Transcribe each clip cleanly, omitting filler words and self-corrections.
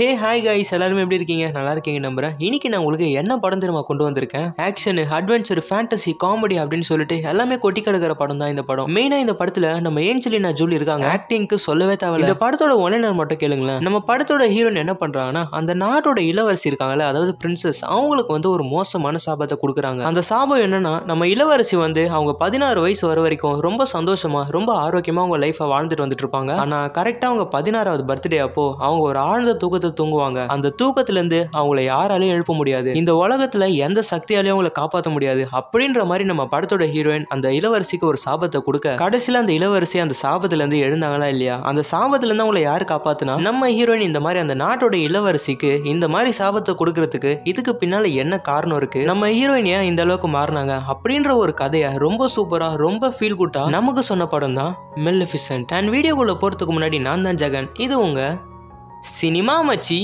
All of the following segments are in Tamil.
ஹே ஹாய் கைஸ், எல்லாரும் எப்படி இருக்கீங்க? நல்லா இருக்கீங்க நம்புறேன். இன்னைக்கு நான் உங்களுக்கு என்ன படம் தெரியுமா கொண்டு வந்திருக்கேன்? ஆக்ஷன், அட்வென்ச்சர், ஃபேண்டசி, காமெடி அப்படின்னு சொல்லிட்டு எல்லாமே கொட்டி கிடக்கிற படம் தான் இந்த படம். மெயினா இந்த படத்துல நம்ம ஏஞ்சலினா ஜூலி இருக்காங்க. ஆக்டிங்க்கு சொல்லவே தேவையில்ல. இந்த படத்தோட ஒன்லைனர் மட்டும் கேளுங்களேன். நம்ம படத்தோட ஹீரோயின் என்ன பண்றாங்கன்னா, அந்த நாட்டோட இளவரசி இருக்காங்கல்ல, அதாவது பிரின்சஸ், அவங்களுக்கு வந்து ஒரு மோசமான சாபத்தை கொடுக்குறாங்க. அந்த சாபம் என்னன்னா, நம்ம இளவரசி வந்து அவங்க 16 வயசு வர வரைக்கும் ரொம்ப சந்தோஷமா ரொம்ப ஆரோக்கியமா அவங்க லைஃபை வாழ்ந்துட்டு வந்துட்டு இருப்பாங்க. ஆனா கரெக்டா அவங்க 16வது பர்த்டே அப்போ அவங்க ஒரு ஆழ்ந்த தூக்கத்தை தூங்குவாங்க. அந்த தூக்கத்துல இருந்து அவங்களை யாராலையும் எழுப்ப முடியாது. இந்த உலகத்துல எந்த சக்தியாலையும் அவங்களை காப்பாற்ற முடியாது. அப்படின்ற மாதிரி நம்ம படத்தோட ஹீரோயின் அந்த இளவரசிக்கு ஒரு சாபத்தை கொடுக்க, கடைசியில அந்த இளவரசி அந்த சாபத்துல இருந்து எழுந்தாங்களா இல்லையா? அந்த சாபத்துல இருந்து அவங்களை யாரு காப்பாத்துனா, நம்ம ஹீரோயின் இந்த மாதிரி அந்த நாட்டோட இளவரசிக்கு இந்த மாதிரி சாபத்தை கொடுக்கறதுக்கு இதுக்கு பின்னால என்ன காரணம் இருக்கு, நம்ம ஹீரோயின் ஏன் இந்த அளவுக்கு மாறினாங்க அப்படின்ற ஒரு கதையை ரொம்ப சூப்பரா ரொம்ப ஃபீல் குட்டா நமக்கு சொன்ன படம் தான் மெலிஃபிசென்ட். அண்ட் வீடியோக்குள்ள போறதுக்கு முன்னாடி நான் தான் ஜெகன், இது உங்க சினிமா மச்சி.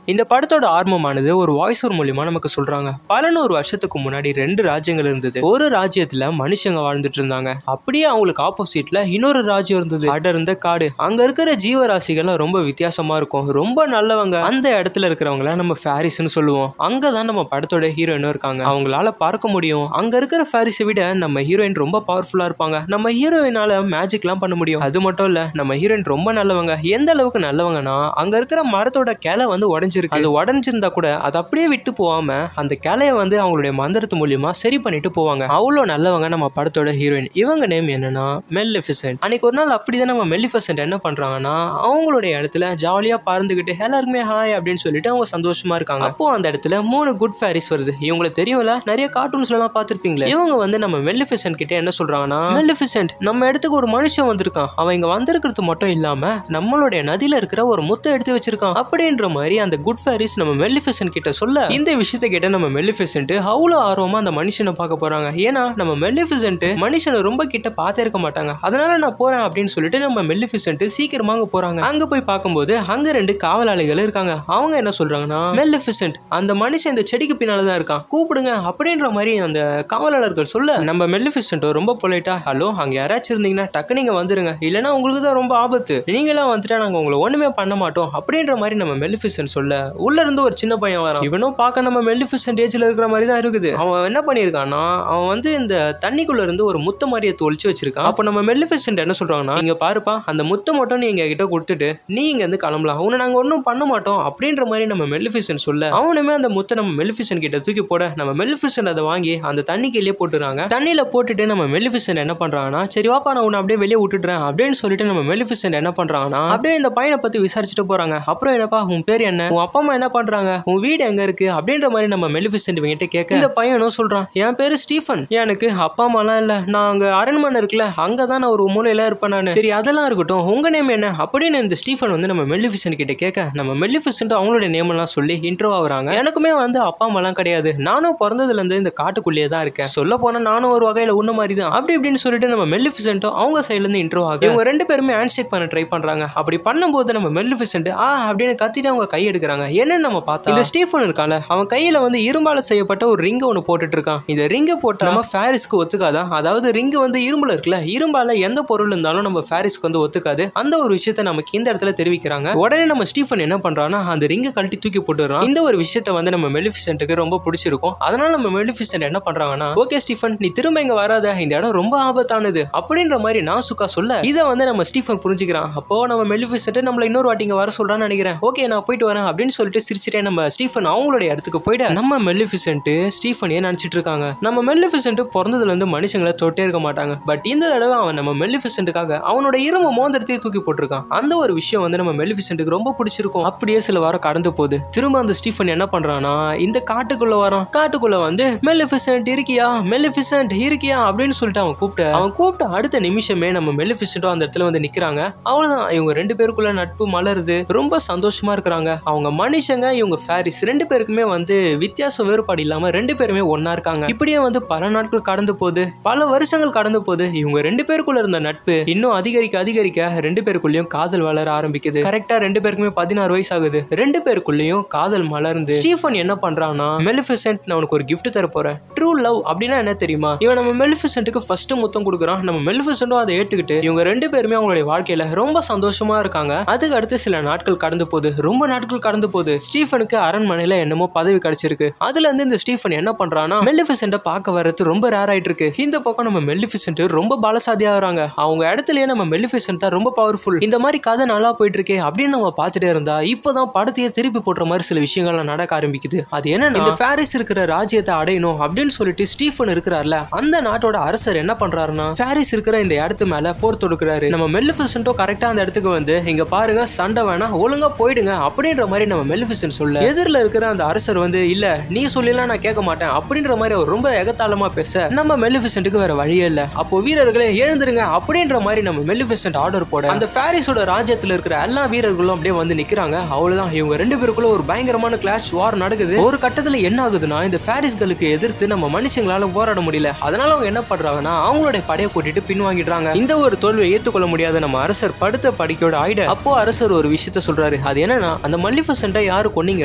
இந்த படத்தோட ஆர்வமானது ஒரு வாய்ஸ் ஓவர் மூலியமா நமக்கு சொல்றாங்க. பல 100 வருஷத்துக்கு முன்னாடி 2 ராஜ்யங்கள் இருந்தது. ஒரு ராஜ்யத்துல மனுஷங்க வாழ்ந்துட்டு இருந்தாங்க. அப்படியே அவங்களுக்கு ஆப்போசிட்ல இன்னொரு ராஜ்யம் இருந்தது. அடர்ந்த காடு. அங்க இருக்கிற ஜீவராசிகள்லாம் ரொம்ப வித்தியாசமா இருக்கும், ரொம்ப நல்லவங்க. அந்த இடத்துல இருக்கிறவங்கள நம்ம ஃபேரிஸ்ன்னு சொல்லுவோம். அங்கதான் நம்ம படத்தோட ஹீரோயினும் இருக்காங்க. அவங்களால பார்க்க முடியும். அங்க இருக்கிற ஃபேரிஸை விட நம்ம ஹீரோயின் ரொம்ப பவர்ஃபுல்லா இருப்பாங்க. நம்ம ஹீரோயினால மேஜிக்லாம் பண்ண முடியும். அது மட்டும் இல்ல, நம்ம ஹீரோயின் ரொம்ப நல்லவங்க. எந்த அளவுக்கு நல்லவங்கன்னா, அங்க இருக்கிற மரத்தோட கிளை வந்து உடைஞ்சிருக்கு. அது உடஞ்சிருந்தா கூட அது அப்படியே விட்டு போகாம அந்த கிளையை வந்து அவங்களுடைய மந்திரத்து மூலியமா சரி பண்ணிட்டு போவாங்க. அவ்வளோ நல்லவங்க நம்ம படத்தோட ஹீரோயின். இவங்க நேம் என்னன்னா மெலிஃபிசென்ட். அன்னைக்கு ஒரு நாள் அப்படிதான் நம்ம மெலிஃபிசென்ட் என்ன பண்றாங்கன்னா, அவங்களுடைய இடத்துல ஜாலியா பறந்துகிட்டு எல்லாருக்குமே ஹாய் அப்படின்னு சொல்லிட்டு அவங்க சந்தோஷமா இருக்காங்க. அப்போ அந்த இடத்துல 3 குட் ஃபேரிஸ் வருது. இவங்களுக்கு தெரியும்ல, நிறைய கார்ட்டூன்ஸ்ல எல்லாம் பார்த்திருப்பீங்களே. இவங்க வந்து நம்ம மெலிஃபிசென்ட் கிட்ட என்ன சொல்றாங்கன்னா, மெலிஃபிசென்ட், நம்ம இடத்துக்கு ஒரு மனுஷன் வந்திருக்கான். அவன் இங்க வந்திருக்கிறது மட்டும் இல்லாம நம்மளுடைய நதியில இருக்கிற ஒரு முத்தை எடுத்து வச்சிருக்கான் அப்படின்ற மாதிரி அந்த குட் ஃபேரிஸ் நம்ம மெலிஃபிசென்ட் கிட்ட சொல்ல, இந்த விஷயத்தை கேட்ட நம்ம மெலிஃபிசென்ட் அவ்வளோ ஆர்வமா அந்த மனுஷனை பார்க்க போறாங்க. ஏன்னா நம்ம மெலிஃபிசென்ட் மனுஷனை ரொம்ப கிட்ட பார்த்தே இருக்க மாட்டாங்க. அதனால நான் போறேன் அப்படின்னு சொல்லிட்டு நம்ம மெலிஃபிசென்ட் சீக்கிரமா அங்க போறாங்க. அங்க போய் பார்க்கும்போது அங்க 2 காவலாளிகள் இருக்காங்க. அவங்க என்ன சொல்றாங்கன்னா, மெலிஃபிசென்ட், அந்த மனுஷன் இந்த செடிக்கு பின்னாலதான் இருக்கான், கூப்பிடுங்க அப்படின்ற மாதிரி அந்த காவலாளர்கள் சொல்ல, நம்ம மெலிஃபிசென்ட் ரொம்ப பொலைட்டா, ஹலோ, அங்க யாராச்சும் இருந்தீங்கன்னா டக்கு நீங்க வந்துருங்க, இல்லைன்னா உங்களுக்கு தான் ரொம்ப ஆபத்து, நீங்களாம் வந்துட்டா நாங்க உங்களை ஒண்ணுமே பண்ண மாட்டோம் அப்படின்ற மாதிரி நம்ம மெலிஃபிசென்ட் சொல்ல, உள்ள இருந்து ஒரு சின்ன பையன் வரான். இவனும் பார்க்க நம்ம மெலிஃபிசென்ட் ஏஜ்ல இருக்கிற மாதிரி தான் இருக்குது. அவன் என்ன பண்ணிருக்கான்னா, அவன் வந்து இந்த தண்ணிக்குள்ள இருந்து ஒரு முத்த மாதிரியை தொலைச்சு வச்சிருக்கான். அப்ப நம்ம மெலிஃபிசென்ட் என்ன சொல்றாங்கன்னா, இங்க பாருப்பா, அந்த முத்த மட்டும் நீ எங்க கிட்ட கொடுத்துட்டு நீ இங்க இருந்து கிளம்பலாம், உன்னை நாங்க ஒன்னும் பண்ண மாட்டோம் அப்படின்ற மாதிரி நம்ம மெலிஃபிசென்ட் சொல்ல, அவனுமே அந்த முத்தை நம்ம மெலிஃபிசென்ட் கிட்ட தூக்கி போட, நம்ம மெலிஃபிசென்ட் அதை வாங்கி அந்த தண்ணிக்குள்ளே போட்டுறாங்க. தண்ணியில போட்டுட்டு நம்ம மெலிஃபிசென்ட் என்ன பண்றாங்கன்னா, சரி வாப்பா, நான் உன்னை அப்படியே வெளியே விட்டுடுறேன் அப்படின்னு சொல்லிட்டு நம்ம மெலிஃபிசென்ட் என்ன பண்றாங்கன்னா, அப்படியே இந்த பையனை பத்தி விசாரிச்சுட்டு போறாங்க. அப்புறம் என்னப்பா, உன் பேர் என்ன, உன் அப்பா அம்மா என்ன பண்றாங்க, உன் வீடு எங்க இருக்கு அப்படின்ற மாதிரி நம்ம மெலிஃபிசென்ட் கிட்ட கேட்க, இந்த பையனும் சொல்றான், என் பேரு ஸ்டீஃபன், எனக்கு அப்பா அம்மாலாம் இல்ல, நான் அங்க அரண்மனை இருக்குல்ல, அங்கதான் நான் ஒரு மூலையில இருப்பேன் நான். சரி அதெல்லாம் இருக்கட்டும், உங்க நேம் என்ன அப்படின்னு இந்த ஸ்டீஃபன் வந்து நம்ம மெலிஃபிசென்ட் கிட்ட கேட்க, நம்ம மெலிஃபிசென்ட் அவங்களுடைய நேம் எல்லாம் சொல்லி இன்ட்ரோ ஆகுறாங்க. எனக்குமே வந்து அப்பா அம்மாலாம் கிடையாது, நானும் பிறந்ததுல இருந்து இந்த காட்டுக்குள்ளேயே தான் இருக்கேன், சொல்ல போனா நானும் ஒரு வகையில உன்ன மாதிரி தான் அப்படி இப்படின்னு சொல்லிட்டு நம்ம மெலிஃபிசென்ட் அவங்க சைட்ல இருந்து இன்ட்ரோ ஆகும். இவங்க 2 பேருமே ஹேண்ட் ஷேக் பண்ண ட்ரை பண்றாங்க. அப்படி பண்ணும்போது நம்ம மெலிஃபிசென்ட் அப்படின்னு கத்திட்டு அவங்க கை எடுக்கிறாங்க. என்னன்னு நம்ம பார்த்தா, இந்த ஸ்டீஃபன் இருக்கான்ல, அவன் கையில வந்து இரும்பால செய்யப்பட்ட ஒரு ரிங் ஒன்று போட்டுட்டு இருக்கான். இந்த ரிங்கை போட்டா நம்ம ஃபேரிஸ்க்கு ஒத்துக்காதான், அதாவது ரிங் வந்து இரும்புல இருக்குல்ல, இரும்பால எந்த பொருள் இருந்தாலும் நம்ம ஃபேரிஸ்க்கு வந்து ஒத்துக்காது. அந்த ஒரு விஷயத்தை நமக்கு இந்த இடத்துல தெரிவிக்கிறாங்க. உடனே நம்ம ஸ்டீஃபன் என்ன பண்றான்னா, அந்த ரிங்கை கழட்டி தூக்கி போட்டுறான். இந்த ஒரு விஷயத்தை வந்து நம்ம மெலிஃபிசென்ட்க்கு ரொம்ப பிடிச்சிருக்கும். அதனால நம்ம மெலிஃபிசென்ட் என்ன பண்றாங்கன்னா, ஓகே ஸ்டீஃபன், நீ திரும்ப இங்க வராத, இந்த இடம் ரொம்ப ஆபத்தானது அப்படின்ற மாதிரி நாசுக்கா சொல்ல, இதை வந்து நம்ம ஸ்டீஃபன் புரிஞ்சுக்கிறான். அப்போ நம்ம மெலிஃபிசென்ட் நம்மள இன்னொரு வாட்டி இங்க வர சொல்றான்னு நினைக்கிறேன். ஓகே நான் போயிட்டு வரேன் அப்படின்னு சொல்லிட்டு சிரிச்சிட்டே நம்ம ஸ்டீஃபன் அவங்களுடைய இடத்துக்கு போயிட்டு நம்ம மெலிஃபிசென்ட் ஸ்டீஃபனே நினைச்சிட்டு இருக்காங்க. நம்ம மெலிஃபிசென்ட் பிறந்ததுல இருந்து மனுஷங்களை தொட்டே இருக்க மாட்டாங்க. பட் இந்த தடவை அவன் நம்ம மெலிஃபிசென்ட்காக அவனோட இரும்பு மோதிரத்தையே தூக்கி போட்டிருக்கான். அந்த ஒரு விஷயம் வந்து நம்ம மெலிஃபிசென்ட்க்கு ரொம்ப பிடிச்சிருக்கும். அப்படியே சில வாரம் கடந்து போகுது. திரும்ப அந்த ஸ்டீஃபன் என்ன பண்றானா, இந்த காட்டுக்குள்ள வரான். காட்டுக்குள்ள வந்து மெலிஃபிசென்ட் இருக்கியா, மெலிஃபிசென்ட் இருக்கியா அப்படின்னு சொல்லிட்டு அவன் கூப்பிட்ட அடுத்த நிமிஷமே நம்ம மெலிஃபிசென்ட் அந்த இடத்துல வந்து நிக்கிறாங்க. அவ்வளவுதான், இவங்க 2 பேருக்குள்ள நட்பு மலருது. ரொம்ப சந்தோஷமா இருக்கிறாங்க. அவங்க மனுஷங்க இவங்க ஃபேரிஸ் ரெண்டு பேருக்குமே வந்து வித்தியாசம் வேறுபாடு இல்லாம ரெண்டு பேருமே ஒன்னா இருக்காங்க. இப்படியே வந்து பல நாட்கள் கடந்து போகுது, பல வருஷங்கள் கடந்து போகுது. இவங்க ரெண்டு பேருக்குள்ள இருந்த நட்பு இன்னும் அதிகரிக்க ரெண்டு பேருக்குள்ளயும் காதல் வளர ஆரம்பிக்குது. கரெக்டா ரெண்டு பேருக்குமே 16 வயசு ஆகுது. ரெண்டு பேருக்குள்ளயும் காதல் மலர்ந்து ஸ்டீஃபன் என்ன பண்றான்னா, மெலிஃபிசென்ட் நான் உனக்கு ஒரு gift தர போறேன். ட்ரூ லவ் அப்படின்னா என்ன தெரியுமா? இவன் நம்ம மெலிஃபிசென்ட்டுக்கு ஃபர்ஸ்ட் முத்தம் கொடுக்குறான். நம்ம மெலிஃபிசென்ட்டும் அதை ஏத்துக்கிட்டு இவங்க ரெண்டு பேருமே அவங்களுடைய வாழ்க்கையில ரொம்ப சந்தோஷமா இருக்காங்க. அதுக்கு அடுத்து சில நாட்கள் கடந்து போகுது, ரொம்ப நாட்கள் கடந்து போகுது. ஸ்டீஃபனுக்கு அரண்மனையில என்னமோ பதவி கிடைச்சிருக்கு. அதுல இருந்து இந்த ஸ்டீஃபன் என்ன பண்றானா, மெலிஃபிசென்ட்டை பார்க்க வர்றது ரொம்ப ரேர் ஆயிட்டு இருக்கு. இந்த பக்கம் நம்ம மெலிஃபிசென்ட் ரொம்ப பலசாலியா வராங்க. அவங்க இடத்துலயே நம்ம மெலிஃபிசென்ட் தான் ரொம்ப பவர்ஃபுல். இந்த மாதிரி கதை நல்லா போயிட்டு இருக்கே அப்படின்னு நம்ம பார்த்துட்டே இருந்தா இப்பதான் படத்தையே திருப்பி போடுற மாதிரி சில விஷயங்கள்லாம் நடக்க ஆரம்பிக்குது. அது என்னன்னா, இந்த ஃபேரிஸ் இருக்கிற ராஜ்யத்தை அடையணும் அப்படின்னு சொல்லிட்டு ஸ்டீஃபன் இருக்கிறார்ல, அந்த நாட்டோட அரசர் என்ன பண்றாருன்னா, ஃபேரிஸ் இருக்கிற இந்த இடத்து மேல போர் தொடுக்கிறாரு. நம்ம மெலிஃபிசென்ட்டோ கரெக்டா அந்த இடத்துக்கு வந்து, இங்க பாருங்க சண்டை வேணா ஒழுங்கா போயிடுங்க அப்படின்ற மாதிரி நம்ம மெலிஃபிசென்ட் சொல்ல, எதிரில இருக்கிற அந்த அரசர் வந்து, இல்ல நீ சொல்லலாம் நான் கேட்க மாட்டேன் அப்படின்ற மாதிரி அவர் ரொம்ப எகத்தாளமா பேச, நம்ம மெலிஃபிசென்ட்டுக்கு வேற வழியே இல்ல. அப்போ வீரர்களே எழுந்துருங்க அப்படின்ற மாதிரி நம்ம மெலிஃபிசென்ட் ஆர்டர் போட, அந்த ஃபேரிஸோட ராஜ்யத்துல இருக்கிற எல்லா வீரர்களும் அப்படியே வந்து நிக்கிறாங்க. அவ்வளவுதான், இவங்க ரெண்டு பேருக்குள்ள ஒரு பயங்கரமான கிளாஷ் வார் நடக்குது. ஒரு கட்டத்துல என்ன ஆகுதுன்னா, இந்த ஃபேரிஸ்களுக்கு எதிர்த்து நம்ம மனுஷங்களால போராட முடியல. அதனால அவங்க என்ன பண்றாங்கன்னா, அவங்களுடைய படையை கூட்டிட்டு பின்வாங்கிடுறாங்க. இந்த ஒரு தோல்வியை ஏத்துக்கொள்ள முடியாத நம்ம அரசர் படுத்த படிக்கையோட ஆயிட, அப்போ அரசர் ஒரு விஷயத்த சொல்றாரு. அது என்னன்னா, அந்த மெலிஃபிசென்ட்டை யாரு கொன்னீங்க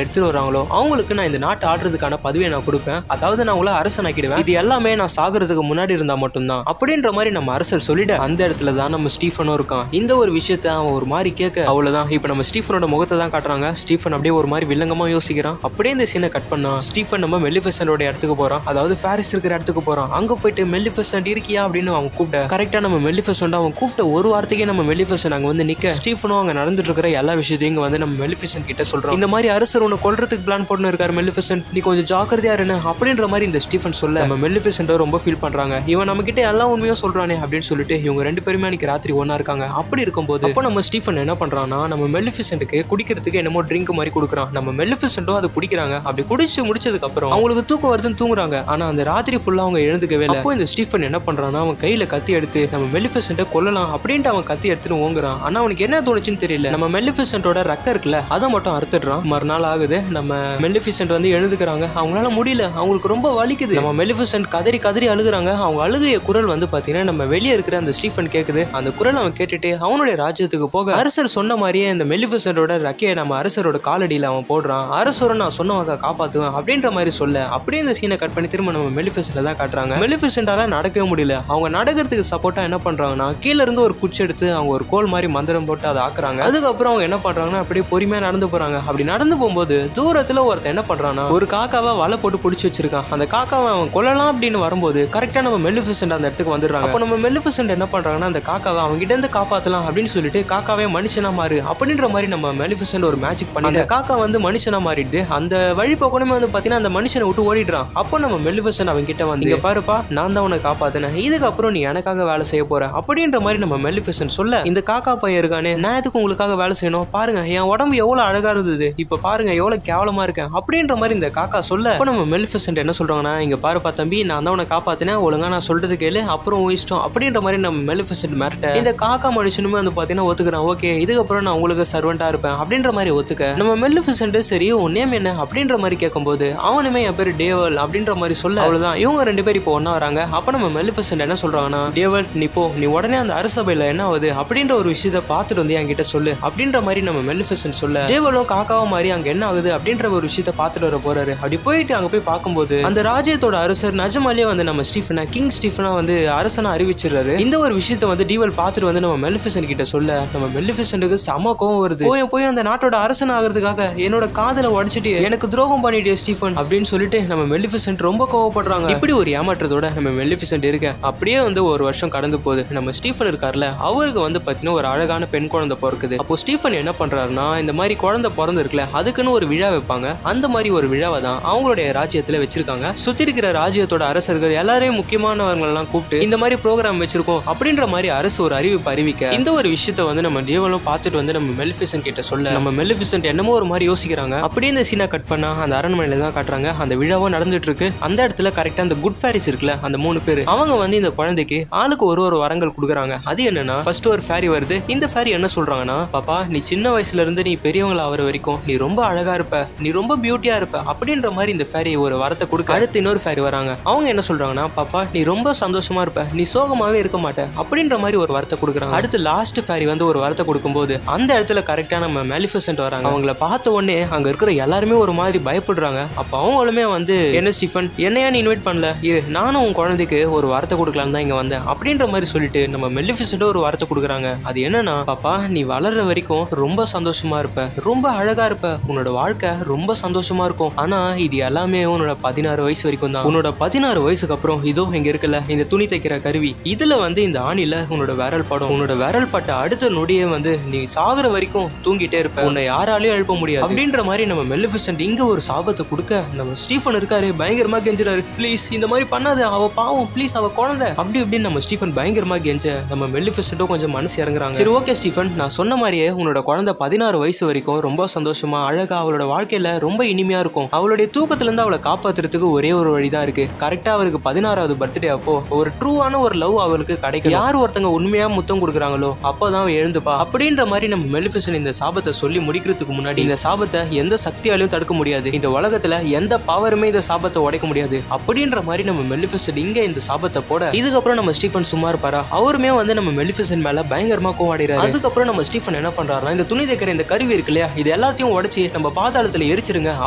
எடுத்துட்டு வராங்களோ அவங்களுக்கு நான் இந்த நாட்டை ஆடுறதுக்கான பதவியை நான் கொடுப்பேன். அதாவது நான் உங்களை அரசன் ஆக்கிடுவேன். இது எல்லாமே நான் சாகிறதுக்கு முன்னாடி இருந்தா மட்டும்தான் அப்படின்ற மாதிரி நம்ம அரசர் சொல்லிட்டு, அந்த இடத்துல தான் நம்ம ஸ்டீஃபனும் இருக்கான். இந்த ஒரு விஷயத்த அவன் ஒரு மாதிரி கேட்க, அவ்வளவுதான் இப்ப நம்ம ஸ்டீஃபனோட முகத்தை தான் காட்டுறாங்க. ஸ்டீஃபன் அப்படியே ஒரு மாதிரி வில்லங்கமா யோசிக்கிறான். அப்படியே இந்த சீனை கட் பண்ணா, ஸ்டீஃபன் நம்ம மெலிஃபிசென்ட்டோட இடத்துக்கு போறான். அதாவது ஃபேரிஸ் இருக்கிற இடத்துக்கு போறான். அங்க போயிட்டு மெலிஃபிசென்ட் இருக்கியா அப்படின்னு அவன் கூப்பிட்ட, கரெக்டா நம்ம மெலிஃபிசென்ட் அவன் கூப்பிட்ட ஒரு வார்த்தைக்கே நம்ம மெலிஃபிசென்ட் அங்க வந்து நிக்க, ஸ்டீஃபனும் அங்க நடந்துட்டு இருக்கிற எல்லா விஷயத்தையும் வந்து நம்ம மெலிஃபிசென்ட் கிட்ட சொல்றான். இந்த மாதிரி அரசர் உன்னை கொல்றதுக்கு பிளான் போட்டு இருக்காரு மெலிஃபிசென்ட், நீ கொஞ்சம் ஜாக்கிரதையா இருன்னு அப்படின்ற மாதிரி இந்த ஸ்டீஃபன் சொல்ல, நம்ம மெலிஃபிசென்ட் ரொம்ப ஃபீல் பண்றாங்க. இவன் நம்ம கிட்ட எல்லா உண்மையும் சொல்றானே அப்படின்னு சொல்லிட்டு இவங்க ரெண்டு பேருமே அன்னைக்கு ராத்திரி ஒண்ணா இருக்காங்க. அப்படி இருக்கும்போது அப்போ நம்ம ஸ்டீஃபன் என்ன பண்றான்னா, நம்ம மெலிஃபிசென்ட்டுக்கு குடிக்கிறதுக்கு என்னமோ ட்ரிங்க் மாதிரி கொடுக்குறான். நம்ம மெலிஃபிசென்ட்டும் அதை குடிக்கிறாங்க. அப்படி குடிச்சு முடிச்சதுக்கு அப்புறம் அவங்களுக்கு தூக்கம் வருதுன்னு தூங்குறாங்க. ஆனா அந்த ராத்திரி ஃபுல்லா அவங்க எழுந்துக்கவே இல்லை. அப்போ இந்த ஸ்டீஃபன் என்ன பண்றான்னா, அவன் கையில கத்தி எடுத்து நம்ம மெலிஃபிசென்ட்டை கொல்லலாம் அப்படின்ட்டு அவன் கத்தி எடுத்துட்டு ஓங்குறான். ஆனா அவனுக்கு என்ன தோணுச்சுன்னு தெரியல, நம்ம மெலிஃபிசென்ட்டோட ரெக்க இருக்குல்ல அதை மட்டும் அறுத்துடுறான். மறுநாள் ஆகுது, நம்ம மெலிஃபிசென்ட் வந்து எழுந்துக்கிறாங்க. அவங்களால முடியல, அவங்களுக்கு ரொம்ப வலிக்குது. நம்ம மெலிஃபிசென்ட் கதறி கதறி அழுகுறாங்க. அவங்க அழுகிய குரல் வந்து பாத்தீங்கன்னா நம்ம வெளியே இருக்கிற அந்த ஸ்டீஃபன் கேக்குது. அந்த குரல் அவன் கேட்டுட்டு அவனுடைய ராஜ்யத்துக்கு போக, அரசர் சொன்ன மாதிரியே இந்த மெலிஃபிசென்ட்டோட ரெக்கையை நம்ம அரசரோட காலடியில அவன் போடுறான். அரசரை நான் சொன்ன வகை காப்பாத்துவேன் அப்படின்ற மாதிரி சொல்ல, அப்படியே இந்த சீனை கட் பண்ணி திரும்ப நம்ம மெலிஃபிசென்ட்டை தான் காட்டுறாங்க. மெலிஃபிசென்ட்டால நடக்கவே முடியல. அவங்க நடக்கிறதுக்கு சப்போர்ட்டா என்ன பண்றாங்கன்னா, கீழ இருந்து ஒரு குச்சி எடுத்து அவங்க ஒரு கோல் மாதிரி மந்திரம் போட்டு அதை ஆக்குறாங்க. அதுக்கப்புறம் அவங்க என்ன பண்றாங்கன்னா, அப்படியே பொறுமையா நடந்து போறாங்க. அப்படி நடந்து போகும்போது தூரத்துல ஒருத்தன் என்ன பண்றான்னா, ஒரு காக்காவை வலை போட்டு பிடிச்சி வச்சிருக்கான். அந்த காக்காவை அவன் கொல்லலாம் அப்படின்னு வரும்போது கரெக்டா நம்ம மெலிஃபிசென்ட் அந்த இடத்துக்கு வந்துடுறாங்க. அப்போ நம்ம மெலிஃபிசென்ட் என்ன பண்றாங்கன்னா, அந்த காக்காவை அவங்க கிட்ட இருந்து காப்பாத்தலாம் அப்படின்னு சொல்லிட்டு காக்காவே மனுஷனா மாறு அப்படின்ற மாதிரி நம்ம மெலிஃபிசென்ட் ஒரு மேஜிக் பண்ணி அந்த காக்கா வந்து மனுஷனா மாறிடுது. அந்த வழி போக்கணுமே வந்து பாத்தீங்கன்னா அந்த மனுஷனை விட்டு ஓடிடுறான். அப்போ நம்ம மெலிஃபிசென்ட் அவங்க கிட்ட வந்து, இங்க பாருப்பா நான் தான் உன்னை காப்பாத்தினேன், இதுக்கப்புறம் நீ எனக்காக வேலை செய்ய போற அப்படின்ற மாதிரி நம்ம மெலிஃபிசென்ட் சொல்ல, இந்த காக்கா பையன் இருக்கானே, நான் எதுக்கு உங்களுக்காக வேலை செய்யணும், பாருங்க என் உடம்பு எவ்வளவு அழகா இருந்தது, இப்ப பாருங்க எவ்வளவு கேவலமா இருக்கேன் அப்படின்ற மாதிரி இந்த காக்கா சொல்ல, அப்ப நம்ம மெலிஃபிசென்ட் என்ன சொல்றாங்கன்னா, இங்க பாருப்பா தம்பி நான் தான் உன்னை காப்பாத்தினேன், ஒழுங்கா நான் சொல்றது கேளு அப்புறம் இஷ்டம் அப்படின்ற மாதிரி நம்ம மெலிஃபிசென்ட் மிரட்ட, இந்த காக்கா மனுஷனுமே வந்து பாத்தீங்கன்னா ஒத்துக்கிறான். ஓகே இதுக்கப்புறம் நான் உங்களுக்கு சர்வெண்டா இருப்பேன் அப்படின்ற மாதிரி ஒத்துக்க, நம்ம மெலிஃபிசென்ட் சரி உன் நேம் என்ன அப்படின்ற மாதிரி கேட்கும்போது அவனுமே என் பேரு டேவல் அப்படின்ற மாதிரி சொல்ல, அவ்வளவுதான் இவங்க ரெண்டு பேரும் இப்போ ஒன்னா வராங்க. அப்ப நம்ம மெலிஃபிசென்ட் என்ன சொல்றாங்கன்னா, டேவல் நீ போ, நீ உடனே அந்த அரசபையில என்ன ஆகுது அப்படின்ற ஒரு விஷயத்தை பார்த்துட்டு வந்து என்கிட்ட சொல்லு அப்படின்ற மாதிரி நம்ம மெலிஃபிசென்ட் சொல்ல, டேவலும் காக்காவும் மாதிரி அங்க என்ன ஆகுது அப்படின்ற ஒரு விஷயத்தை பார்த்துட்டு வர போறாரு. அப்படி போயிட்டு அங்க போய் பார்க்கும்போது அந்த ராஜ்யத்தோட அரசர் நிஜமாலேயே வந்து நம்ம ஸ்டீஃபனை கிங் ஸ்டீஃபனா வந்து அரசனா அறிவிச்சிடுறாரு. இந்த ஒரு விஷயத்தை வந்து டேவல் பார்த்துட்டு வந்து நம்ம மெலிஃபிசென்ட் கிட்ட சொல்ல, நம்ம மெலிஃபிசென்ட்டுக்கு செம கோவம் வருது. போய் அந்த நாட்டோட அரசன் ஆகிறதுக்காக என்னோட காதலை உடைச்சிட்டு எனக்கு துரோகம் பண்ணிட்டே ஸ்டீஃபன் அப்படின்னு சொல்லிட்டு நம்ம மெலிஃபிசென்ட் ரொம்ப கோவப்படுறாங்க. இப்படி ஒரு ஏமாற்றத்தோட நம்ம மெலிஃபிசென்ட் இருக்க அப்படியே வந்து ஒரு வருஷம் கடந்து போகுது. நம்ம ஸ்டீஃபன் இருக்கார்ல அவருக்கு வந்து பாத்தீங்கன்னா ஒரு அழகான பெண் குழந்தை பிறக்குது. அப்போ ஸ்டீஃபன் என்ன பண்றாருன்னா, இந்த மாதிரி குழந்தை பிறந்து இருக்குல்ல அதுக்குன்னு ஒரு விழா வைப்பாங்க. அந்த மாதிரி ஒரு விழாவை தான் அவங்களுடைய ராஜ்யத்துல வச்சிருக்காங்க. சுத்தி இருக்கிற ராஜ்யத்தோட அரசர்கள் எல்லாரையும் முக்கியமானவர்கள் எல்லாம் கூப்பிட்டு இந்த மாதிரி ப்ரோக்ராம் வச்சிருக்கோம் அப்படின்ற மாதிரி அரசு ஒரு அறிவிப்பு அறிவிக்க, இந்த ஒரு விஷயத்தை வந்து நம்ம டேவலும் பார்த்துட்டு வந்து நம்ம மெலிஃபிசென்ட் கிட்ட சொல்ல, நம்ம மெலிஃபிசென்ட் என்னமோ ஒரு மாதிரி யோசிக்கிறாங்க. அப்படியே இந்த சீனை கட் பண்ணா அந்த அரண்மனையில தான் காட்டுறாங்க. அந்த விழாவும் நடந்துட்டு இருக்கு. அந்த இடத்துல கரெக்டா அந்த குட் ஃபேரிஸ் இருக்குல்ல அந்த 3 பேர் அவங்க வந்து இந்த குழந்தைக்கு ஆளுக்கு ஒரு வரங்கள் கொடுக்குறாங்க. அது என்னன்னா, ஃபர்ஸ்ட் ஒரு ஃபேரி வருது. இந்த ஃபேரி என்ன சொல்றாங்கன்னா, பாப்பா நீ சின்ன வயசுல இருந்து நீ பெரியவங்கள ஆகிற வரைக்கும் வரைக்கும் நீ ரொம்ப அழகா இருப்ப, நீ ரொம்ப பியூட்டியா இருப்ப அப்படின்ற மாதிரி இந்த ஃபேரி ஒரு வரத்தை கொடுக்க அடுத்து இன்னொரு ஃபேரி வராங்க. அவங்க என்ன சொல்றாங்கன்னா, பாப்பா நீ ரொம்ப சந்தோஷமா இருப்ப, நீ சோகமாவே இருக்க மாட்ட அப்படின்ற மாதிரி ஒரு வரத்தை கொடுக்குறாங்க. அடுத்து லாஸ்ட் ஃபேரி வந்து ஒரு வரத்தை கொடுக்கும்போது அந்த இடத்துல கரெக்டா நம்ம மேலிஃபிசென்ட் வராங்க. அவங்கள பார்த்த உடனே அங்க இருக்கிற எல்லாருமே ஒரு மாதிரி பயப்படுறாங்க. அப்ப அவங்களுமே வந்து, என்ன ஸ்டீஃபன் என்னையா நீ இன்வைட் பண்ணல, இரு நானும் உன் குழந்தைக்கு ஒரு வரத்தை கொடுக்கலாம் தான் இங்க வந்தேன் அப்படின்ற மாதிரி சொல்லிட்டு நம்ம மெலிஃபிசென்ட் ஒரு வரத்தை கொடுக்குறாங்க. அது என்னன்னா, பாப்பா நீ வளர்ற வரைக்கும் ரொம்ப சந்தோஷமா இருப்ப, ரொம்ப அழகா இருப்ப, உன்னோட வாழ்க்கை ரொம்ப சந்தோஷமா இருக்கும். ஆனா இது எல்லாமே உன்னோட 16 வயசு வரைக்கும் தான். உன்னோட 16 வயசுக்கு அப்புறம் இதோ இங்க இருக்குல்ல இந்த துணி தைக்கிற கருவி, இதுல வந்து இந்த ஆணில உன்னோட விரல் படும். உன்னோட விரல் பட்ட அடுத்த நொடியே வந்து நீ சாகுற வரைக்கும் தூங்கிட்டே இருப்ப, உன்னை யாராலையும் எழுப்ப முடியாது அப்படின்ற மாதிரி நம்ம மெலிஃபிசென்ட் இங்க ஒரு சாபத்தை கொடுக்க நம்ம ஸ்டீஃபன் இருக்காரு பயங்கரமா கெஞ்சுறாரு, ப்ளீஸ் இந்த மாதிரி பண்ணாத, அவ பாவம், ப்ளீஸ் அவ குழந்தை அப்படி இப்படின்னு நம்ம ஸ்டீஃபன் பயங்கரமா கெஞ்ச நம்ம மெலிஃபிசென்ட்டும் கொஞ்சம் மனசு இறங்குறாங்க. சரி ஓகே ஸ்டீஃபன், நான் சொன்ன மாதிரியே உன்னோட குழந்தை 16 வயசு வரைக்கும் ரொம்ப சந்தோஷமா அழகா அவளோட வாழ்க்கையில ரொம்ப இனிமையா இருக்கும். அவளுடைய தூக்கத்துல இருந்து அவளை காப்பாத்துறதுக்கு ஒரே ஒரு வழிதான் இருக்கு. கரெக்டா அவருக்கு 16வது பர்த்டே அப்போ ஒரு ட்ரூவான ஒரு லவ் அவளுக்கு கிடைக்கும். யார் ஒருத்தங்க உண்மையா முத்தம் கொடுக்குறாங்களோ அப்போதான் அவ எழுந்துப்பா அப்படின்ற மாதிரி நம்ம மெலிஃபிசென்ட் இந்த சாபத்தை சொல்லி முடிக்கிறதுக்கு முன்னாடி, இந்த சாபத்தை எந்த சக்தியாலையும் தடுக்க முடியாது, இந்த உலகத்துல எந்த பவருமே இந்த சாபத்தை உடைக்க முடியாது அப்படின்ற மாதிரி நம்ம மெலிஃபிசென்ட் இங்க இந்த சாபத்தை போட, இதுக்கப்புறம் நம்ம ஸ்டீஃபன் சும்மா இருப்பாரா? அவருமே வந்து நம்ம மெலிஃபிசென்ட் மேல பயங்கரமா கோவாடிறாரு. அதுக்கப்புறம் நம்ம ஸ்டீஃபன் என்ன பண்றாருன்னா, இந்த துணி தைக்கிற இந்த கருவி இருக்கு இல்லையா, இது எல்லாத்தையும் உடைச்சு நம்ம பாதாளத்துல எரிச்சிருங்க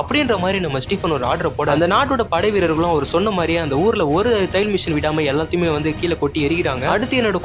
அப்படின்ற மாதிரி நம்ம ஸ்டீஃபன் ஒரு ஆர்டர் போட, அந்த நாட்டோட படை வீரர்களும் அவர் சொன்ன மாதிரியே அந்த ஊர்ல ஒரு தையல் மிஷின் விடாம எல்லாத்தையுமே வந்து கீழே கொட்டி எரிக்கிறாங்க. அடுத்து என்னோட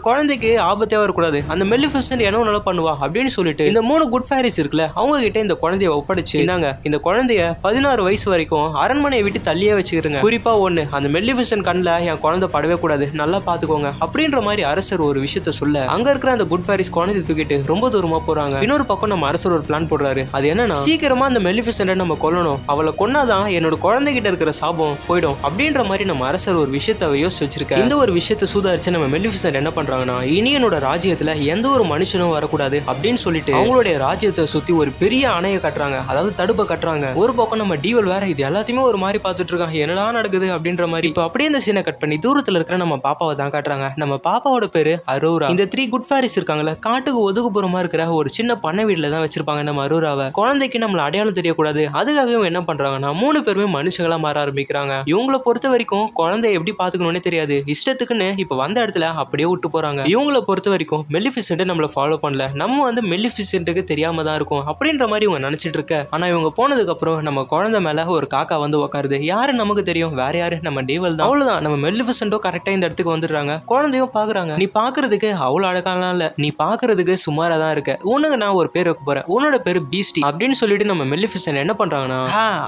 குழந்தைக்கு ஆபத்தே வரக்கூடாது, அந்த மெலிஃபிசென்ட் என்ன நல்லா பண்ணுவா அப்படின்னு சொல்லிட்டு இந்த 3 குட் ஃபேரிஸ் இருக்குல்ல அவங்க கிட்ட இந்த குழந்தைய ஒப்படைச்சு, இந்தாங்க இந்த குழந்தைய 16 வயசு வரைக்கும் அரண்மனையை விட்டு தள்ளியே வச்சுக்கிறீங்க, குறிப்பா ஒண்ணு அந்த மெலிஃபிசென்ட் கண்ணில் என் குழந்தை படவே கூடாது, நல்லா பாத்துக்கோங்க அப்படின்ற மாதிரி அரசர் ஒரு விஷயத்த சொல்ல, அங்க இருக்கிற அந்த குட் ஃபேரிஸ் குழந்தைய தூக்கிட்டு ரொம்ப தூரமா போறாங்க. இன்னொரு பக்கம் நம்ம அரசர் ஒரு பிளான் போடுறாரு. அது என்னன்னா, சீக்கிரமா அந்த மெலிஃபிசென்ட்டை நம்ம கொல்லணும், அவளை கொன்னாதான் என்னோட குழந்தைகிட்ட இருக்கிற சாபம் போயிடும் அப்படின்ற மாதிரி நம்ம அரசர் ஒரு விஷயத்தை யோசிச்சு வச்சிருக்க. இந்த ஒரு விஷயத்தை சூதாரிச்சு நம்ம மெலிஃபிசென்ட் என்ன பண்றாங்கன்னா, இனி என்னோட ராஜ்யத்துல எந்த ஒரு மனுஷனும் வரக்கூடாது அப்படின்னு சொல்லிட்டு அவங்களுடைய ராஜ்யத்தை சுத்தி ஒரு பெரிய அணையை கட்டுறாங்க, அதாவது தடுப்பை கட்டுறாங்க. ஒரு பக்கம் நம்ம டீவல் வேற இது எல்லாத்தையுமே ஒரு மாதிரி பார்த்துட்டு இருக்கான், என்னடா நடக்குது அப்படின்ற மாதிரி. இப்போ அப்படியே இந்த சீனை கட் பண்ணி தூரத்துல இருக்கிற நம்ம பாப்பாவை தான் காட்டுறாங்க. நம்ம பாப்பாவோட பேரு அரோரா. இந்த 3 குட் ஃபேரிஸ் இருக்காங்கல்ல, காட்டுக்கு ஒதுக்குப்புறமா இருக்கிற ஒரு சின்ன பண்ணை வீட்டுல தான் வச்சிருப்பாங்க நம்ம அரோராவை. குழந்தைக்கு நம்மள அடையாளம் தெரியக்கூடாது, அதுக்காக என்ன பண்றாங்கன்னா 3 பேருமே மனுஷங்களா மாற ஆரம்பிக்கிறாங்க. இவங்களை பொறுத்த வரைக்கும் குழந்தைய எப்படி பாத்துக்கணும்னே தெரியாது, இஷ்டத்துக்குன்னு இப்ப வந்த இடத்துல அப்படியே விட்டு போறாங்க. இவங்களை பொறுத்த வரைக்கும் மெலிஃபிசென்ட் நம்மள ஃபாலோ பண்ணல, நம்ம வந்து மெலிஃபிசென்ட்டுக்கு தெரியாம தான் இருக்கும் அப்படின்ற மாதிரி இவங்க நினைச்சிட்டு இருக்க. ஆனா இவங்க போனதுக்கு அப்புறம் நம்ம குழந்தை மேல ஒரு காக்கா வந்து உட்காருது. யாரு நமக்கு தெரியும், வேற யாரு, நம்ம டீவல் தான். அவ்வளவுதான், நம்ம மெலிஃபிசென்ட்டோ கரெக்டா இந்த இடத்துக்கு வந்துடுறாங்க. குழந்தையும் பாக்குறாங்க, நீ பாக்குறதுக்கு அவ்வளவு அழகாலாம் இல்ல, நீ பாக்குறதுக்கு சுமாரா தான் இருக்க, உனக்கு நான் ஒரு பேர் வைக்க போறேன், உன்னோட பேரு பீஸ்டி அப்படின்னு சொல்லிட்டு நம்ம மெலிஃபிசென்ட் என்ன பண்றாங்கன்னா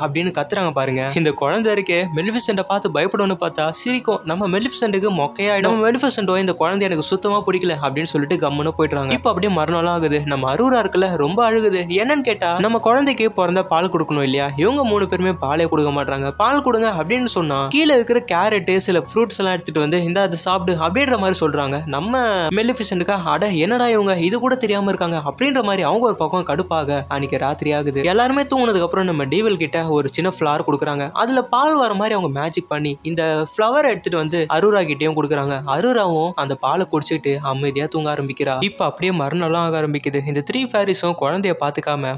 அப்படின்னு கத்துறாங்க பாருங்க. இந்த குழந்தை இருக்கே மெலிஃபிசென்ட்டை பார்த்து பயப்படணும்னு பார்த்தா சிரிக்கும். நம்ம மெலிஃபிசென்ட்டுக்கு மொக்கையாயிடும். நம்ம மெலிஃபிசென்ட்டோ இந்த குழந்தை எனக்கு சுத்தமா பிடிக்கல அப்படின்னு சொல்லிட்டு கம்முன்னு போயிடுறாங்க. இப்போ அப்படியே மரணம் ஆகுது. நம்ம அரோரா இருக்குல்ல ரொம்ப அழுகுது. என்னன்னு கேட்டா, நம்ம குழந்தைக்கு பிறந்த பால் கொடுக்கணும் இல்லையா, இவங்க 3 பேருமே பாலே கொடுக்க மாட்டாங்க. பால் கொடுங்க அப்படின்னு சொன்னா கீழே இருக்கிற கேரட் சில ஃப்ரூட்ஸ் எல்லாம் எடுத்துட்டு வந்து இந்த அதை சாப்பிடு அப்படின்ற மாதிரி சொல்றாங்க. நம்ம மெலிஃபிசென்ட்டுக்கா அட என்னடா இவங்க இது கூட தெரியாம இருக்காங்க அப்படின்ற மாதிரி அவங்க ஒரு பக்கம் கடுப்பாக. அன்னைக்கு ராத்திரி ஆகுது. எல்லாருமே தூங்குனதுக்கு அப்புறம் நம்ம டீவல் கிட்ட ஒரு சின்ன ஃபிளவர் கொடுக்குறாங்க. அதுல பால் வர மாதிரி அவங்க மேஜிக் பண்ணி இந்த ஃபிளவர் எடுத்துட்டு வந்து அரோரா கிட்டையும் கொடுக்குறாங்க. அரோராவும் அந்த பாலை குடிச்சுக்கிட்டு அமைதியா தூங்க ஆரம்பிக்கிறா. இப்ப அப்படியே மரணம்லாம் ஆக ஆரம்பிக்குது. இந்த 3 ஃபேரிஸும் குழந்தைய பாத்துக்காம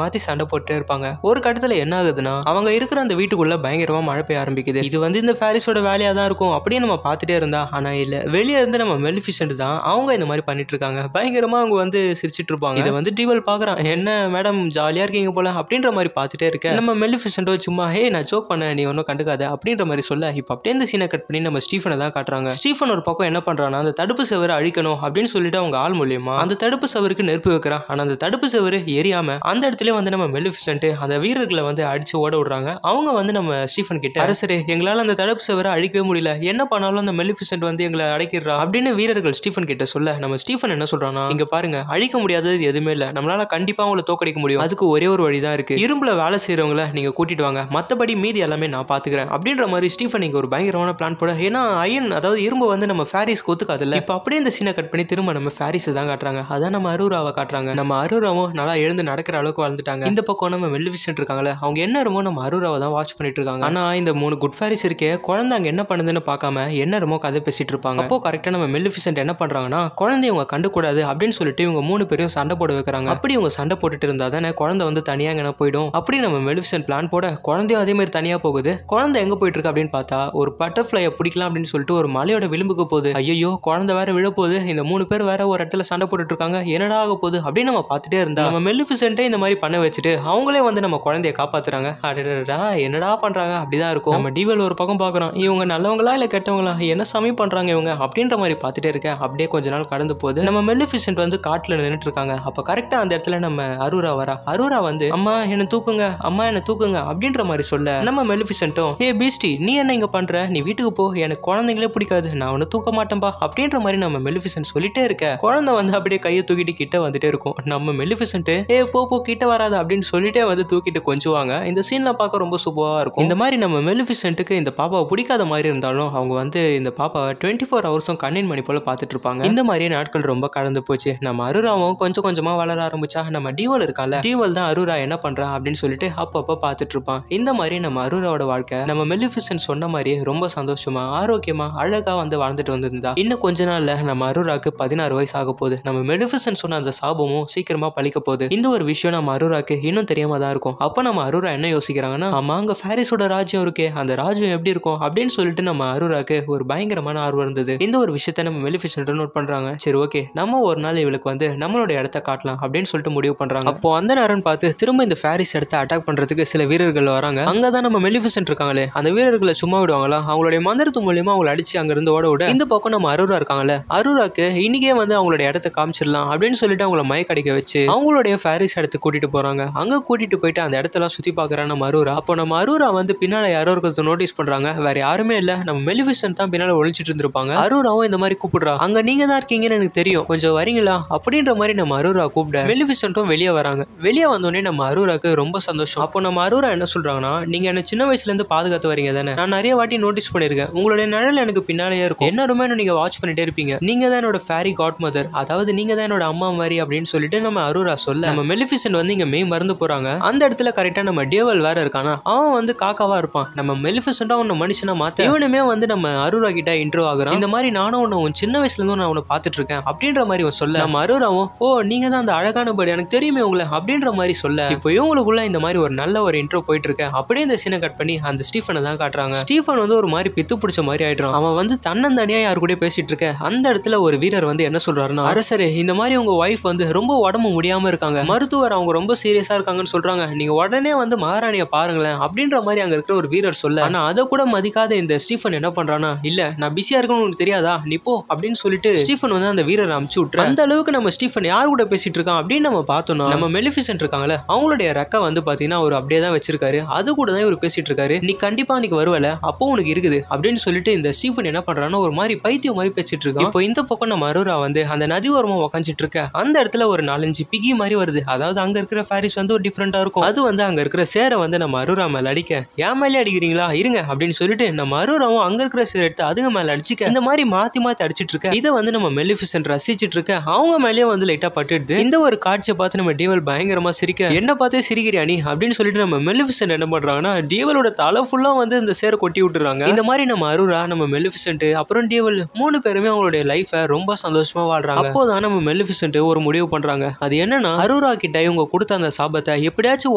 மாத்தி சண்டை போட்டுட்டே இருப்பாங்க. ஒரு கட்டத்துல என்ன ஆகுதுன்னா, அவங்க இருக்கிற அந்த வீட்டுக்குள்ள பயங்கரமா மழை பெய்ய ஆரம்பிக்குது. இது வந்து இந்த ஃபேரிஸோட வேலையா தான் இருக்கும் அப்படின்னு நம்ம பார்த்துட்டே இருந்தா, ஆனா இல்ல, வெளியே இருந்து நம்ம மெலிஃபிசென்ட் தான் அவங்க இந்த மாதிரி பண்ணிட்டு இருக்காங்க. பயங்கரமா அவங்க வந்து சிரிச்சிட்டு இருப்பாங்க. இதை வந்து டீவல் பாக்குறான், என்ன மேடம் ஜாலியா இருக்கீங்க போல அப்படின்ற மாதிரி பார்த்துட்டே இருக்க. நம்ம மெலிஃபிசென்ட்டோ சும்மா ஹே நான் ஜோக் பண்ண, நீ ஒன்னும் கண்டுக்காத அப்படின்ற மாதிரி சொல்ல, இப்ப அப்படியே இந்த சீனை கட் பண்ணி நம்ம ஸ்டீஃபனை தான் காட்டுறாங்க. ஸ்டீஃபன் ஒரு பக்கம் என்ன பண்றான்னா, அந்த தடுப்பு சுவரை அழிக்கணும் அப்படின்னு சொல்லிட்டு அவங்க ஆள் மூலியமா அந்த தடுப்பு சுவருக்கு நெருப்பு வைக்கிறான். ஆனா அந்த தடுப்பு சுவர் எரியாம அந்த இடத்துல வந்து நம்ம மெலிஃபிசென்ட் அந்த வீரர்களை வந்து அடிச்சு ஓட விடுறாங்க. அவங்க வந்து நம்ம ஸ்டீஃபன் கிட்ட, அரசரே எங்களால அந்த தடுப்பு சுவரை அழிக்கவே முடியல, என்ன பண்ணாலும் அந்த மெலிஃபிசென்ட் வந்து எங்களை அடைக்கிறா அப்படின்னு வீரர்கள் ஸ்டீஃபன் கிட்ட சொல்ல, நம்ம ஸ்டீஃபன் என்ன சொல்றான்னா, இங்க பாருங்க அழிக்க முடியாதது எதுவுமே இல்ல, நம்மளால கண்டிப்பா அவங்களை தோக்கடிக்க முடியும், அதுக்கு ஒரே ஒரு வழிதான் இருக்கு, இரும்புல வேலை செய்யறவங்கள நீங்க கூட்டிட்டு வாங்க, மத்தபடி மீதி எல்லாமே நான் பாத்துக்கிறேன் அப்படின்ற மாதிரி ஸ்டீஃபன் இங்க ஒரு பயங்கரமான பிளான் போட. ஏன்னா அயன் அதாவது இரும்பு வந்து நம்ம ஃபேரிஸ்க்கு ஒத்துக்காதுல்ல. இப்ப அப்படியே இந்த சீனை கட் பண்ணி திரும்ப நம்ம ஃபேரிஸ் தான் காட்டுறாங்க. அதான் நம்ம அரோராவை காட்டுறாங்க. நம்ம அரோராவும் நல்லா எழுந்து நடக்கிற அளவுக்கு வளர்ந்துட்டாங்க. இந்த பக்கம் நம்ம மெலிஃபிசென்ட் இருக்காங்கல்ல, அவங்க என்ன இருமோ நம்ம அரோராவை தான் வாட்ச் பண்ணிட்டு இருக்காங்க. ஆனா இந்த 3 குட் ஃபேரிஸ் இருக்கே, குழந்தை அங்க என்ன பண்ணுதுன்னு பார்க்காம என்ன இருமோ கதை பேசிட்டு இருப்பாங்க. அப்போ கரெக்டா நம்ம மெலிஃபிசென்ட் என்ன பண்றாங்கன்னா, குழந்தைய இவங்க கண்டுக்கூடாது அப்படின்னு சொல்லிட்டு இவங்க 3 பேரும் சண்டை போட வைக்கிறாங்க. அப்படி இவங்க சண்டை போட்டுட்டு இருந்தா தானே குழந்தை வந்து தனியா எங்க போயிடும். அப்படி நம்ம மெலிஃபிசென்ட் பிளான் போட குழந்தையும் அதே மாதிரி தனியா போகுது. குழந்தை எங்க போயிட்டு இருக்கு அப்படின்னு பார்த்தா ஒரு பட்டர்ஃப்ளையை பிடிக்கலாம் அப்படின்னு சொல்லிட்டு ஒரு மலையோட விளிம்புக்கு போகுது. ஐயோ குழந்தை வேற விழ போகுது, இந்த 3 பேர் வேற ஒரு இடத்துல சண்டை போட்டுட்டு இருக்காங்க, என்னடா ஆக போகுது அப்படின்னு நம்ம பார்த்துட்டே இருந்தா நம்ம மெலிஃபிசென்ட்டே இந்த மாதிரி பண்ண வச்சுட்டு அவங்களே வந்து நம்ம குழந்தைய காப்பாத்துறாங்க. அடடா என்னடா பண்றாங்க அப்படிதான் இருக்கும். நம்ம டிவல் ஒரு பக்கம் பாக்குறோம், இவங்க நல்லவங்களா இல்ல கெட்டவங்களா, என்ன சமி பண்றாங்க இவங்க அப்படின்ற மாதிரி பார்த்துட்டே இருக்கேன். அப்படியே கொஞ்ச நாள் கடந்து போகுது. நம்ம மெலிஃபிசென்ட் வந்து காட்டுல நின்றுட்டு இருக்காங்க. அப்ப கரெக்டா அந்த இடத்துல நம்ம அரூரா வரா. அரூரா வந்து அம்மா என்ன தூக்குங்க, அம்மா என்ன தூக்குங்க அப்படின்ற மாதிரி சொல்ல நம்ம மெலிஃபிசென்ட்டும் ஏ பீஸ்டி நீ என்ன இங்க பண்ற, நீ வீட்டுக்கு போ, எனக்கு குழந்தைங்களே பிடிக்காது, நான் ஒன்னு தூக்க மாட்டேன்பா அப்படின்ற மாதிரி நம்ம மெலிஃபிசென்ட் சொல்லிட்டே இருக்க குழந்தை வந்து அப்படியே கையை தூக்கிட்டு கிட்ட வந்துட்டே இருக்கும். நம்ம மெலிஃபிசென்ட் ஏ போ கிட்ட வராது அப்படின்னு சொல்லிட்டே வந்து தூக்கிட்டு கொஞ்சுவாங்க. இந்த சீன்ல பார்க்க ரொம்ப சூப்பரா இருக்கும். இந்த மாதிரி நம்ம மெலிஃபிசென்ட்டுக்கு இந்த பாப்பாவை பிடிக்காத மாதிரி இருந்தாலும் அவங்க வந்து இந்த பாப்பாவை 24 ஹவர்ஸும் கண்ணின் மணி போல பார்த்துட்டு இருப்பாங்க. இந்த மாதிரி நாட்கள் ரொம்ப கடந்து போச்சு. நம்ம அரூராவும் கொஞ்சம் கொஞ்சமா வளர ஆரம்பிச்சா. நம்ம டிவல் இருக்கால, டிவல் தான் அரூரா என்ன பண்றா அப்படின்னு சொல்லிட்டு அப்பப்ப பார்த்துட்டு இருப்பான். இந்த மாதிரி நம்ம அரூராவோட வாழ்க்கை நம்ம மெலிஃபிசென்ட் சொன்ன மாதிரி ரொம்ப சந்தோஷமா ஆரோக்கியமா அழகா வந்து வாழ்ந்துட்டு வந்திருந்தா. இன்னும் கொஞ்ச நாள்ல நம்ம அரூராக்கு 16 வயசு ஆக போகுது. நம்ம மெலிஃபிசென்ட் சொன்ன அந்த சாபமும் சீக்கிரமா பழிக்க போகுது. இந்த ஒரு விஷயம் நம்ம அரூராக்கு இன்னும் தெரியாம தான் இருக்கும். அப்ப நம்ம அரூரா என்ன யோசிக்கிறாங்கன்னா, ஆமா அங்க ஃபேரிஸோட ராஜ்யம் இருக்கே, அந்த ராஜ்யம் எப்படி இருக்கும் அப்படின்னு சொல்லிட்டு நம்ம அரூராக்கு ஒரு பயங்கரமான ஆர்வம் இருந்தது. இந்த ஒரு விஷயத்த நம்ம மெலிஃபிசென்ட் நோட் பண்றாங்க. சரி ஓகே நம்ம ஒரு நாள் இவளுக்கு வந்து நம்மளோட இடத்த காட்டலாம் அப்படின்னு சொல்லிட்டு முடிவு பண்றாங்க. அப்போ அந்த நேரம் பார்த்து திரும்ப இந்த ஃபேரிஸ் இடத்த அட்டாக் பண்றதுக்கு சில வீரர்கள் வராங்க. அங்கதான் நம்ம மெலிஃபிசென்ட் இருக்காங்களே, அந்த வீரர்களை சும்மா விடுவாங்களா, அவங்களுடைய மந்திரத்து மூலியமா அவங்களை அடிச்சு அங்க இருந்து ஓட விட இந்த பக்கம் நம்ம அரூரா இருக்காங்கல்ல, அரூராக்கு இன்னைக்கே வந்து அவங்களுடைய இடத்த காமிச்சிடலாம் அப்படின்னு சொல்லிட்டு அவங்கள மயக்கடிக்க வச்சு அவங்களுடைய ஃபேரிஸ் இடத்துக்கு கூட்டிட்டு போறாங்க. அங்க கூட்டிட்டு போயிட்டு அந்த இடத்தெல்லாம் சுத்தி பாக்குறாங்க நம்ம அரூரா. அப்போ நம்ம அரூரா வந்து பின்னால யாரோ இருக்கிறத நோட்டீஸ் பண்றாங்க. வேற யாருமே இல்ல, நம்ம மெலிஃபிசென்ட் தான் பின்னால ஒளிச்சிட்டு இருந்திருப்பாங்க. அரூராவும் இந்த மாதிரி கூப்பிடுறா, அங்க நீங்க தான் இருக்கீங்கன்னு எனக்கு தெரியும், கொஞ்சம் வரீங்களா அப்படின்ற மாதிரி நம்ம அரூரா கூப்பிட மெலிஃபிசென்ட்டும் வெளியே வராங்க. வெளியே வந்தோடனே நம்ம அரூராக்கு ரொம்ப சந்தோஷம். அப்போ நம்ம அரூரா என்ன சொல்றாங்கன்னா, நீங்க என்ன சின்ன வயசுல இருந்து பாதுகாத்து வரீங்க தானே, நான் நிறைய வாட்டி நோட்டீஸ் பண்ணிருக்கேன், உங்களுடைய நிழல் எனக்கு பின்னாலேயே இருக்கும், என்ன ரொம்ப நீங்க வாட்ச் பண்ணிட்டே இருப்பீங்க, நீங்க தான் என்னோட ஃபேரி காட் மதர், அதாவது நீங்க தான் என்னோட அம்மா மாதிரி அப்படின்னு சொல்லிட்டு நம்ம அரூரா சொல்ல நம்ம மெலிஃபிசென்ட் வந்து இங்க மெய் மறந்து போறாங்க. அந்த இடத்துல கரெக்டா நம்ம டிவல் வேற இருக்கானா, அவன் வந்து காக்காவா இருப்பான். நம்ம மெலிஃபிசென்ட்டா உன்னை மனுஷனா மாத்த இவனுமே வந்து நம்ம அரூரா கிட்ட இன்ட்ரோ ஆகுறான். இந்த மாதிரி நானும் உன்னை சின்ன வயசுல இருந்து நான் உன்னை பார்த்துட்டு இருக்கேன் அப்படின்ற மாதிரி சொல்ல நம்ம அரூராவும் ஓ நீங்க தான் அந்த அழகான பேர்டு, எனக்கு தெரியுமே உங்களை அப்படின்ற மாதிரி சொல்ல இப்போ இவங்களுக்குள்ள இந்த மாதிரி ஒரு நல்ல ஒரு இன்ட்ரோ போயிட்டு இருக்கேன். அப்படியே இந்த சீனை கட் பண்ணி அந்த ஸ்டீஃபனை தான் காட்டுறாங்க. ஸ்டீஃபன் வந்து ஒரு மாதிரி பித்து பிடிச்ச மாதிரி ஆயிடுறான். அவன் வந்து தன்னந்தனியா யாரு கூட பேசிட்டு இருக்க அந்த இடத்துல ஒரு வீரர் வந்து என்ன சொல்றாருன்னா, அரசரே இந்த மாதிரி உங்க ஒய்ஃப் வந்து ரொம்ப உடம்பு முடியாம இருக்காங்க, மருத்துவர் அவங்க ரொம்ப சீரியஸா இருக்காங்கன்னு சொல்றாங்க, நீங்க உடனே வந்து மகாராணியை பாருங்களேன் அப்படின்ற மாதிரி அங்க இருக்கிற ஒரு வீரர் சொல்ல, ஆனா அதை கூட மதிக்காத இந்த ஸ்டீஃபன் என்ன பண்றானா, இல்ல நான் பிஸியா இருக்கணும்னு உங்களுக்கு தெரியாதா, நீ போ அப்படின்னு சொல்லிட்டு ஸ்டீஃபன் வந்து அந்த வீரரை அமுச்சு விட்டுற. அந்த அளவுக்கு நம்ம ஸ்டீஃபன் யார் கூட பேசிட்டு இருக்கான் அப்படின்னு நம்ம பார்த்தோம்னா, நம்ம மெலிஃபிசென்ட் இருக்காங்கல்ல அவங்களுடைய ரெக்க வந்து பாத்தீங்கன்னா அவர் அப்படியே தான் வச்சிருக்காரு, அது கூட தான் இவர் பேசிட்டு இருக்காரு. நீ கண்டிப்பா நீக்கு வருவல, அப்போ உனக்கு இருக்குது அப்படின்னு சொல்லிட்டு இந்த ஸ்டீஃபன் என்ன பண்றான்னா ஒரு மாதிரி பைத்தியம் மாதிரி பேசிட்டு இருக்கான். இப்போ இந்த பக்கம் நம்ம அரூரா வந்து அந்த நதி ஓரமா உட்காந்துட்டு இருக்க அந்த இடத்துல ஒரு 4-5 பிகி மாதிரி வருது. அதாவது அங்க இருக்கிற ஃபேரிஸ் வந்து ஒரு டிஃப்ரெண்டா இருக்கும். அது வந்து அங்க இருக்கிற சேரை வந்து நம்ம அரூரா மேல அடிக்க, ஏன் மேலே அடிக்கிறீங்களா இருங்க அப்படின்னு சொல்லிட்டு நம்ம அரூராவும் அங்க இருக்கிற சேரை எடுத்து அதுங்க மேல அடிச்சுக்க இந்த மாதிரி மாத்தி மாத்தி அடிச்சிட்டு இருக்க. இதை வந்து நம்ம மெலிஃபிசென்ட் ரசிச்சிட்டு இருக்க, அவங்க மேலேயே வந்து லைட்டா பட்டுடுது. இந்த ஒரு காட்சியை பார்த்து நம்ம டிவல் பயங்கரமா சிரிக்க, என்ன பார்த்தே சிரிக்கிறியா நீ அப்படின்னு சொல்லிட்டு நம்ம மெலிஃபிசென்ட் என்ன பண்றாங்கன்னா டிவலோட தலை ஃபுல்லா வந்து இந்த சேரை கொட்டி விட்டுறாங்க. இந்த மாதிரி நம்ம அரூரா நம்ம மெலிஃபிசென்ட் அப்புறம் டிவல் 3 பேருமே அவங்களுடைய லைஃபை ரொம்ப சந்தோஷமா வாழ்றாங்க. அப்போதான் நம்ம மெலிஃபிசென்ட் ஒரு முடிவு பண்றாங்க. அது என்னன்னா, அரூரா கிட்ட இவங்க கொடுத்த அந்த சாபத்தை எப்படியாச்சும்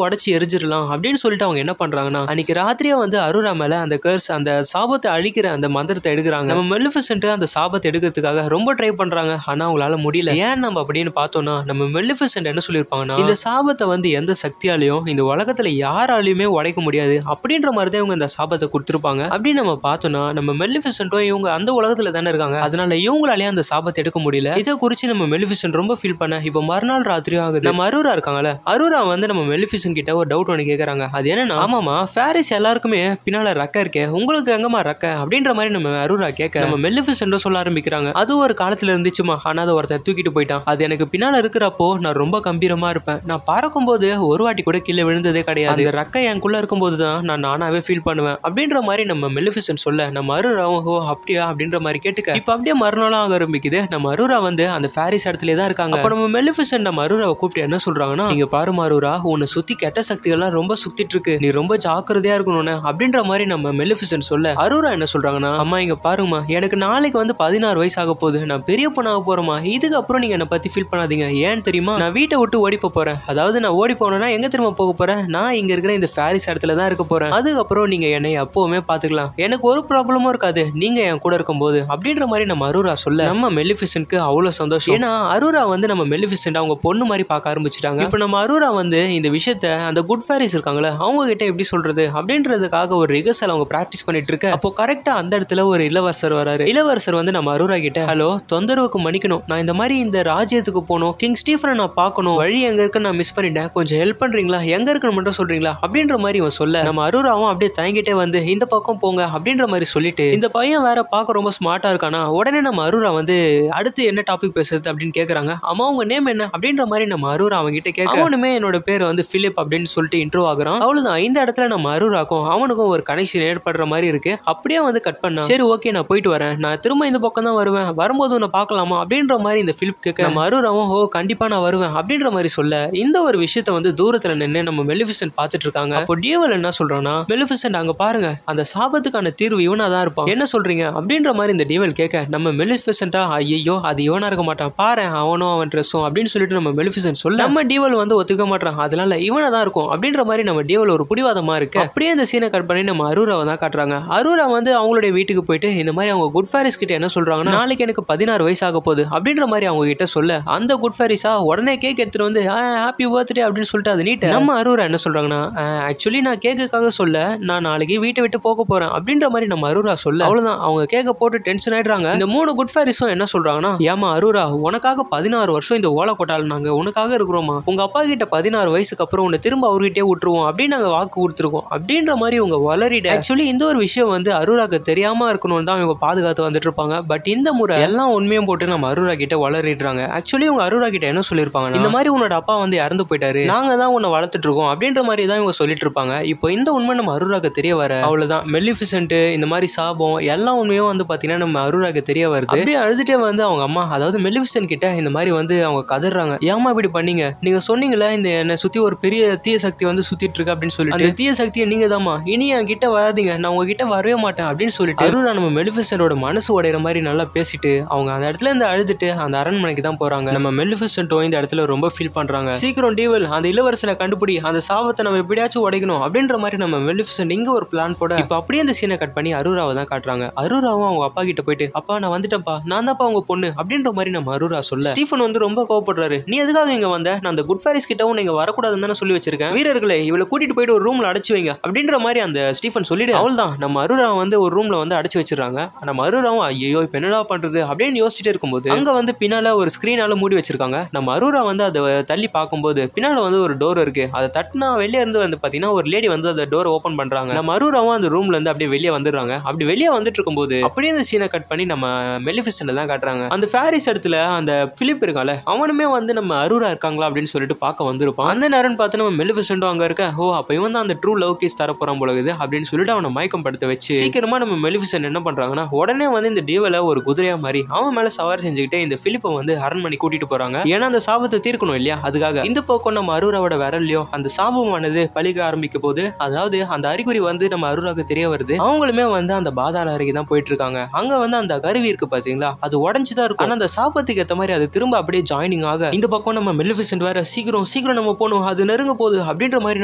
உடைச்சு எரிஞ்சிடலாம் அப்படின்னு சொல்லிட்டு அவங்க என்ன பண்றாங்கன்னா, அன்னைக்கு ராத்திரியா வந்து அரூரா மேல அந்த கர்ஸ் அந்த சாபத்தை அழிக்கிற அந்த மந்திரத்தை எடுக்கிறாங்க. நம்ம மெலிஃபிசென்ட் அந்த சாபத்தை எடுக்கிறதுக்காக ரொம்ப ட்ரை பண்றாங்க, ஆனா அவங்களால முடியல. ஏன் நம்ம அப்படின்னு பார்த்தோம்னா, நம்ம மெலிஃபிசென்ட் என்ன சொல்லியிருப்பாங்கன்னா, இந்த சாபத்தை வந்து எந்த சக்தியாலையும் இந்த உலகத்துல யாராலையுமே உடைக்க முடியாது அப்படின்ற மாதிரி தான் இவங்க இந்த சாபத்தை கொடுத்துருப்பாங்க. அப்படின்னு நம்ம பார்த்தோம்னா, நம்ம மெலிஃபிசென்ட்டும் இவங்க அந்த உலகத்துல தானே இருக்காங்க, அதனால இவங்களாலேயே அந்த சாபத்தை எடுக்க முடியல. இதை குறிச்சு நம்ம மெலிஃபிசென்ட் ரொம்ப ஃபீல் பண்ண இப்போ மறுநாள் ராத்திரியும் ஆகுது. நம்ம அரூரா இருக்காங்கல்ல, அரூரா வந்து நம்ம மெலிஃபிசென்ட் கிட்ட ஒரு டவுட் ஒன்று கேட்கறாங்க. அது என்னன்னா, ஆமாமா ஃபேரிஸ் எல்லாருக்குமே பின்னால ரெக்க இருக்கே, உங்களுக்கு எங்கம்மா ரெக்க அப்படின்ற மாதிரி நம்ம அரூரா கேட்க, நம்ம மெலிஃபிசென்ட் சொல்ல ஆரம்பிக்கிறாங்க, அது ஒரு காலத்துல இருந்துச்சுமா, ஆனா அதை ஒருத்தர் தூக்கிட்டு போயிட்டான், அது எனக்கு பின்னால இருக்கிறப்போ நான் ரொம்ப கம்பீரமா இருப்பேன், நான் பறக்கும் போது ஒரு வாட்டி கூட கீழே விழுந்ததே கிடையாது, ரெக்க எனக்குள்ள இருக்கும்போது தான் நான் நானாவே ஃபீல் பண்ணுவேன் அப்படின்ற மாதிரி நம்ம மெலிஃபிசென்ட் சொல்ல, நம்ம அரூராவும் ஓ அப்படியா அப்படின்ற மாதிரி கேட்டுக்க, இப்போ அப்படியே மறுநாளும் ஆக ஆரம்பிக்குது. நம்ம அரூரா வந்து அந்த ஃபேரிஸ் இடத்துல தான் இருக்காங்க. அப்ப நம்ம மெலிஃபிசென்ட் நம்ம அரூராவை கூப்பிட்டு என்ன சொல்றாங்கன்னா, நீங்க பாரு அரூரா, உன்னை சுத்தி கெட்ட சக்திகள்லாம் ரொம்ப சுத்திட்டு இருக்கு, நீ ரொம்ப ஜாக்கிரதையா இருக்கணும்னு அப்படின்ற மாதிரி நம்ம மெலிஃபிசென்ட் சொல்ல, அரூரா என்ன சொல்றாங்கன்னா, அம்மா இங்க பாருங்கம்மா, எனக்கு நாளைக்கு வந்து 16 வயசு ஆக போகுது, நான் பெரிய பொண்ணாக போறேம்மா, இதுக்கப்புறம் நீங்க என்னை பத்தி ஃபீல் பண்ணாதீங்க, ஏன் தெரியுமா, நான் வீட்டை விட்டு ஓடி போறேன். அதாவது நான் ஓடி போனேன்னா எங்க திரும்ப போக போறேன், நான் இங்க இருக்கிற இந்த ஃபேரிஸ் இடத்துல தான் இருக்க போறேன். அதுக்கப்புறம் நீங்க என்னை அப்பவுமே பாத்துக்கலாம், எனக்கு ஒரு ப்ராப்ளமும் இருக்காது நீங்க என் கூட இருக்கும்போது அப்படின்ற மாதிரி நம்ம அரூரா சொல்ல நம்ம மெலிஃபிசென்ட்க்கு அவ்வளவு சந்தோஷம். ஏன்னா அரூரா வந்து நம்ம மெலிஃபிசென்ட் அவங்க பொண்ணு மாதிரி பார்க்க ஆரம்பிச்சிட்டாங்க. இப்போ நம்ம அரூரா வந்து இந்த விஷயத்த அந்த குட் ஃபேரிஸ் இருக்காங்களே அவங்க கிட்ட எப்படி சொல்றது அப்படின்றதுக்காக ஒரு ரிகர்சல் அவங்க பிராக்டிஸ் பண்ணிட்டு இருக்க. அப்போ கரெக்டா அந்த இடத்துல ஒரு இளவரசர் வராரு. இளவரசர் வந்து நம்ம அரூரா கிட்ட, ஹலோ தொந்தரவுக்கு மன்னிக்கணும், நான் இந்த மாதிரி இந்த ராஜ்யத்துக்கு போகணும், கிங் ஸ்டீஃபனை நான் பார்க்கணும், வழி எங்க இருக்குன்னு நான் மிஸ் பண்ணிட்டேன், கொஞ்சம் ஹெல்ப் பண்றீங்களா, எங்க இருக்குன்னு மட்டும் சொல்றீங்களா அப்படின்ற மாதிரி இவன் சொல்ல நம்ம அரூராவும் அப்படியே தயங்கிட்டே வந்து இந்த பக்கம் போங்க அப்படின்ற மாதிரி சொல்லிட்டு, இந்த பையன் வேற பார்க்க ரொம்ப ஸ்மார்ட்டா இருக்கானா. உடனே நம்ம அரூரா வந்து அடுத்து என்ன டாபிக் பேசுறது அப்படின்னு கேக்குறாங்க. அம்மா உங்க நேம் என்ன அப்படின்ற மாதிரி நம்ம அரூரா அவங்க கிட்ட கேட்க, அவனுமே என்னோட பேர் வந்து பிலிப் அப்படின்னு சொல்லிட்டு இன்ட்ரோ ஆகுறான். அவ்வளவுதான், இந்த இடத்துல நம்ம அரூராக்கும் அவனுக்கும் ஒரு கனெக்ஷன் ஏற்படுற மாதிரி இருக்கு. அப்படியே வந்து கட் பண்ணா, சரி ஓகே நான் போயிட்டு வரேன், நான் திரும்ப இந்த பக்கம் தான் வருவேன், வரும்போது உன்னை பார்க்கலாமா அப்படின்ற மாதிரி இந்த பிலிப் கேட்க நம்ம அரூராவும் ஓ கண்டிப்பா நான் வருவேன் அப்படின்ற மாதிரி சொல்ல, இந்த ஒரு விஷயத்த வந்து தூரத்துல நின்று நம்ம மெலிஃபிசென்ட் பார்த்துட்டு இருக்காங்க. அப்போ டியோவல் என்ன சொல்றானா, மெலிஃபிசென்ட் அங்க பாருங்க, அந்த சாபத்துக்கான தீர்வு இவனா தான் இருப்பான், என்ன சொல்றீங்க அப்படின்ற மாதிரி இந்த டியோவல் கேட்க நம்ம மெலிஃபிசென்ட்டா ஐயோ அது இவனா இருக்க மாட்டான், பாரு அவனும் அவன் ட்ரெஸ்ஸும் அப்படின்னு சொல்லிட்டு நம்ம மெலிஃபிசென்ட் சொல்ல நம்ம டியோவல் வந்து ஒத்துக்க மாட்டான், அதனால இவனா தான் இருக்கும் அப்படின்ற மாதிரி நம்ம டியோவல் ஒரு பிடிவாதமா இருக்கு. அப்படியே இந்த சீனை கட் பண்ணி நம்ம அரூராவை தான் காட்டுறாங்க. அரூரா வந்து அவங்களுடைய வீட்டுக்கு போயிட்டு இந்த மாதிரி அவங்க குட் ஃபேரிஸ் கிட்ட என்ன சொல்றாங்கன்னா, நாளைக்கு எனக்கு 16 வயசு ஆக போகுது அப்படின்ற மாதிரி அவங்க கிட்ட சொல்ல அந்த குட் ஃபேரிஸா உடனே கேக் எடுத்துட்டு வந்து ஹாப்பி பர்த்டே அப்படின்னு சொல்லிட்டு அது நீட்ட நம்ம அரூரா என்ன சொல்றாங்கன்னா, ஆக்சுவலி நான் கேக்குக்காக சொல்ல, நான் நாளைக்கு வீட்டை விட்டு போக போறேன் அப்படின்ற மாதிரி நம்ம அரூரா சொல்ல அவ்வளவுதான், அவங்க கேக்க போட்டு டென்ஷன் ஆயிடுறாங்க. இந்த 3 குட் ஃபேரிஸும் என்ன சொல்றாங்கன்னா, ஏமா அரூரா உனக்காக 16 வருஷம் இந்த ஓலை கொட்டால் நாங்க உனக்காக இருக்கிறோமா, உங்க அப்பா கிட்ட 16 வயசுக்கு அப்புறம் உன்னை திரும்ப அவர்கிட்டே விட்டுருவோம் அப்படின்னு நாங்க வாக்கு கொடுத்துருக்கோம் அப்படின்ற மாதிரி உங்க வளரிட. ஆக்சுவலி இந்த ஒரு விஷயம் வந்து அரூராக்கு தெரியாம இருக்கணும்னு தான் இவங்க பாதுகாத்து வந்துட்டு இருப்பாங்க. பட் இந்த முறை எல்லாம் உண்மையும் போட்டு நம்ம அரூரா கிட்ட வளரிடுறாங்க. ஆக்சுவலி உங்க அரூரா கிட்ட என்ன சொல்லிருப்பாங்க, இந்த மாதிரி உன்னோட அப்பா வந்து இறந்து போயிட்டாரு, நாங்க தான் உன்னை வளர்த்துட்டு இருக்கோம் அப்படின்ற மாதிரி தான் இவங்க சொல்லிட்டு இருப்பாங்க. இப்போ இந்த உண்மை நம்ம அரூராக்கு தெரிய வர அவ்வளவுதான், மெலிஃபிசென்ட் இந்த மாதிரி சாபம் எல்லா உண்மையும் வந்து பாத்தீங்கன்னா நம்ம அரூராக்கு தெரிய வருது. அப்படியே அழுதுட்டே வந்து அவங்க அம்மா அதாவது மெலிஃபிசென்ட் கிட்ட இந்த மாதிரி வந்து அவங்க கதறாங்க, ஏமா இப்படி பண்ணீங்க, நீங்க சொன்னீங்களா இந்த என்னை சுத்தி ஒரு பெரிய தீய சக்தி வந்து சுத்திட்டு இருக்கு அப்படின்னு சொல்லிட்டு, அந்த தீய சக்தியை நீங்க தாமா, இனி என் கிட்ட வராதீங்க, நான் உங்ககிட்ட வரவே மாட்டேன் அப்படின்னு சொல்லிட்டு அரூரா நம்ம மெலிஃபிசென்ட்டோட மனசு உடையிற மாதிரி நல்லா பேசிட்டு அவங்க அந்த இடத்துல இருந்து அழுதுட்டு அந்த அரண்மனைக்கு தான் போறாங்க. நம்ம மெலிஃபிசென்ட்டும் இந்த இடத்துல ரொம்ப ஃபீல் பண்றாங்க. சீக்கிரம் டியோவல் அந்த இளவரசனை கண்டுபிடி, அந்த சாபத்தை நம்ம எப்படியாச்சும் உடைக்கணும் அப்படின்ற மாதிரி நம்ம மெலிஃபிசென்ட் இங்க ஒரு பிளான் போட இப்போ அப்படியே அந்த சீனை கட் பண்ணி அரூராவை தான் காட்டுறாங்க. அரூராவும் அவங்க அப்பா கிட்ட போயிட்டு, அப்பா நான் வந்துட்டேன்ப்பா, நான் தான்ப்பா அவங்க பொண்ணு அப்படின்ற மாதிரி நம்ம அரூரா சொல்ல ஸ்டீஃபன் வந்து ரொம்ப கோவப்படுறாரு, நீ எதுக்காக இங்க வந்த, நான் அந்த குட் ஃபேரிஸ் கிட்டவும் நீங்க வரக்கூடாதுன்னு தானே சொல்லி வச்சிருக்கேன், வீரர்களை இவளை கூட்டிட்டு போயிட்டு ஒரு ரூம்ல அடைச்சு வைங்க அப்படின்ற மாதிரி அந்த ஸ்டீஃபன் சொல்லிட்டு அவள்தான் நம்ம அரூரா வந்து ஒரு ரூம்ல வந்து அடைச்சு வச்சிருக்காங்க. நம்ம அரூராவும் ஐயோ இப்ப என்னடா பண்றது அப்படின்னு யோசிச்சுட்டே இருக்கும்போது அங்க வந்து பின்னால ஒரு ஸ்கிரீனால மூடி வச்சிருக்காங்க. நம்ம அரூரா வந்து அதை தள்ளி பார்க்கும்போது பின்னால வந்து ஒரு டோர் இருக்கு, அதை தட்டினா வெளியே இருந்து வந்து பாத்தீங்கன்னா ஒரு லேடி வந்து அந்த டோரை ஓபன் பண்றாங்க. நம்ம அரூராவும் அந்த ரூம்ல இருந்து அப்படியே வெளியே வந்துடுறாங்க. அப்படி வெளியே வந்துட்டு இருக்கும்போது அப்படியே அந்த சீனை கட் பண்ணி நம்ம மெலிஃபிசென்ட் தான் காட்டுறாங்க. அந்த ஃபேரிஸ் இடத்துல அந்த பிலிப் இருக்கால அவனுமே வந்து நம்ம அரூரா இருக்காங்களா அப்படின்னு சொல்லிட்டு பார்க்க வந்திருப்பான். அந்த நேரம் பார்த்து நம்ம மெலிஃபிசென்ட்டும் அங்க இருக்க, ஓ அப்ப இவன் தான் அந்த ட்ரூ லவ் கேஸ் தர போறான் போலகுது அப்படின்னு சொல்லிட்டு அவனை மயக்கம் படுத்த வச்சு சீக்கிரமா நம்ம மெலிஃபிசென்ட் என்ன பண்றாங்கன்னா உடனே வந்து இந்த டியோவல ஒரு குதிரையா மாதிரி அவன் மேல சவாரி செஞ்சுக்கிட்டே இந்த பிலிப்பை வந்து அரண்மனை கூட்டிட்டு போறாங்க. ஏன்னா அந்த சாபத்தை தீர்க்கணும் இல்லையா, அதுக்காக இந்த பக்கம் நம்ம அரூராவோட விரல்லையோ அந்த சாபமானது பழிக்க ஆரம்பிக்க போது, அதாவது அந்த அறிகுறி வந்து நம்ம அரூராக்கு தெரிய வருது. அவங்களுமே வந்து அந்த பாதாள அறைக்கு தான் போயிட்டு இருக்காங்க. அங்க வந்து அந்த கருவி இருக்கு பாத்தீங்களா, அது உடஞ்சுதான் இருக்கும். ஆனா அந்த சாபத்துக்கு ஏற்ற மாதிரி அது திரும்ப அப்படியே ஜாயினிங் ஆக இந்த பக்கம் நம்ம மெலிஃபிசென்ட் வேற சீக்கிரம் நம்ம போகணும், அது நெருங்க போகுது அப்படின்ற மாதிரி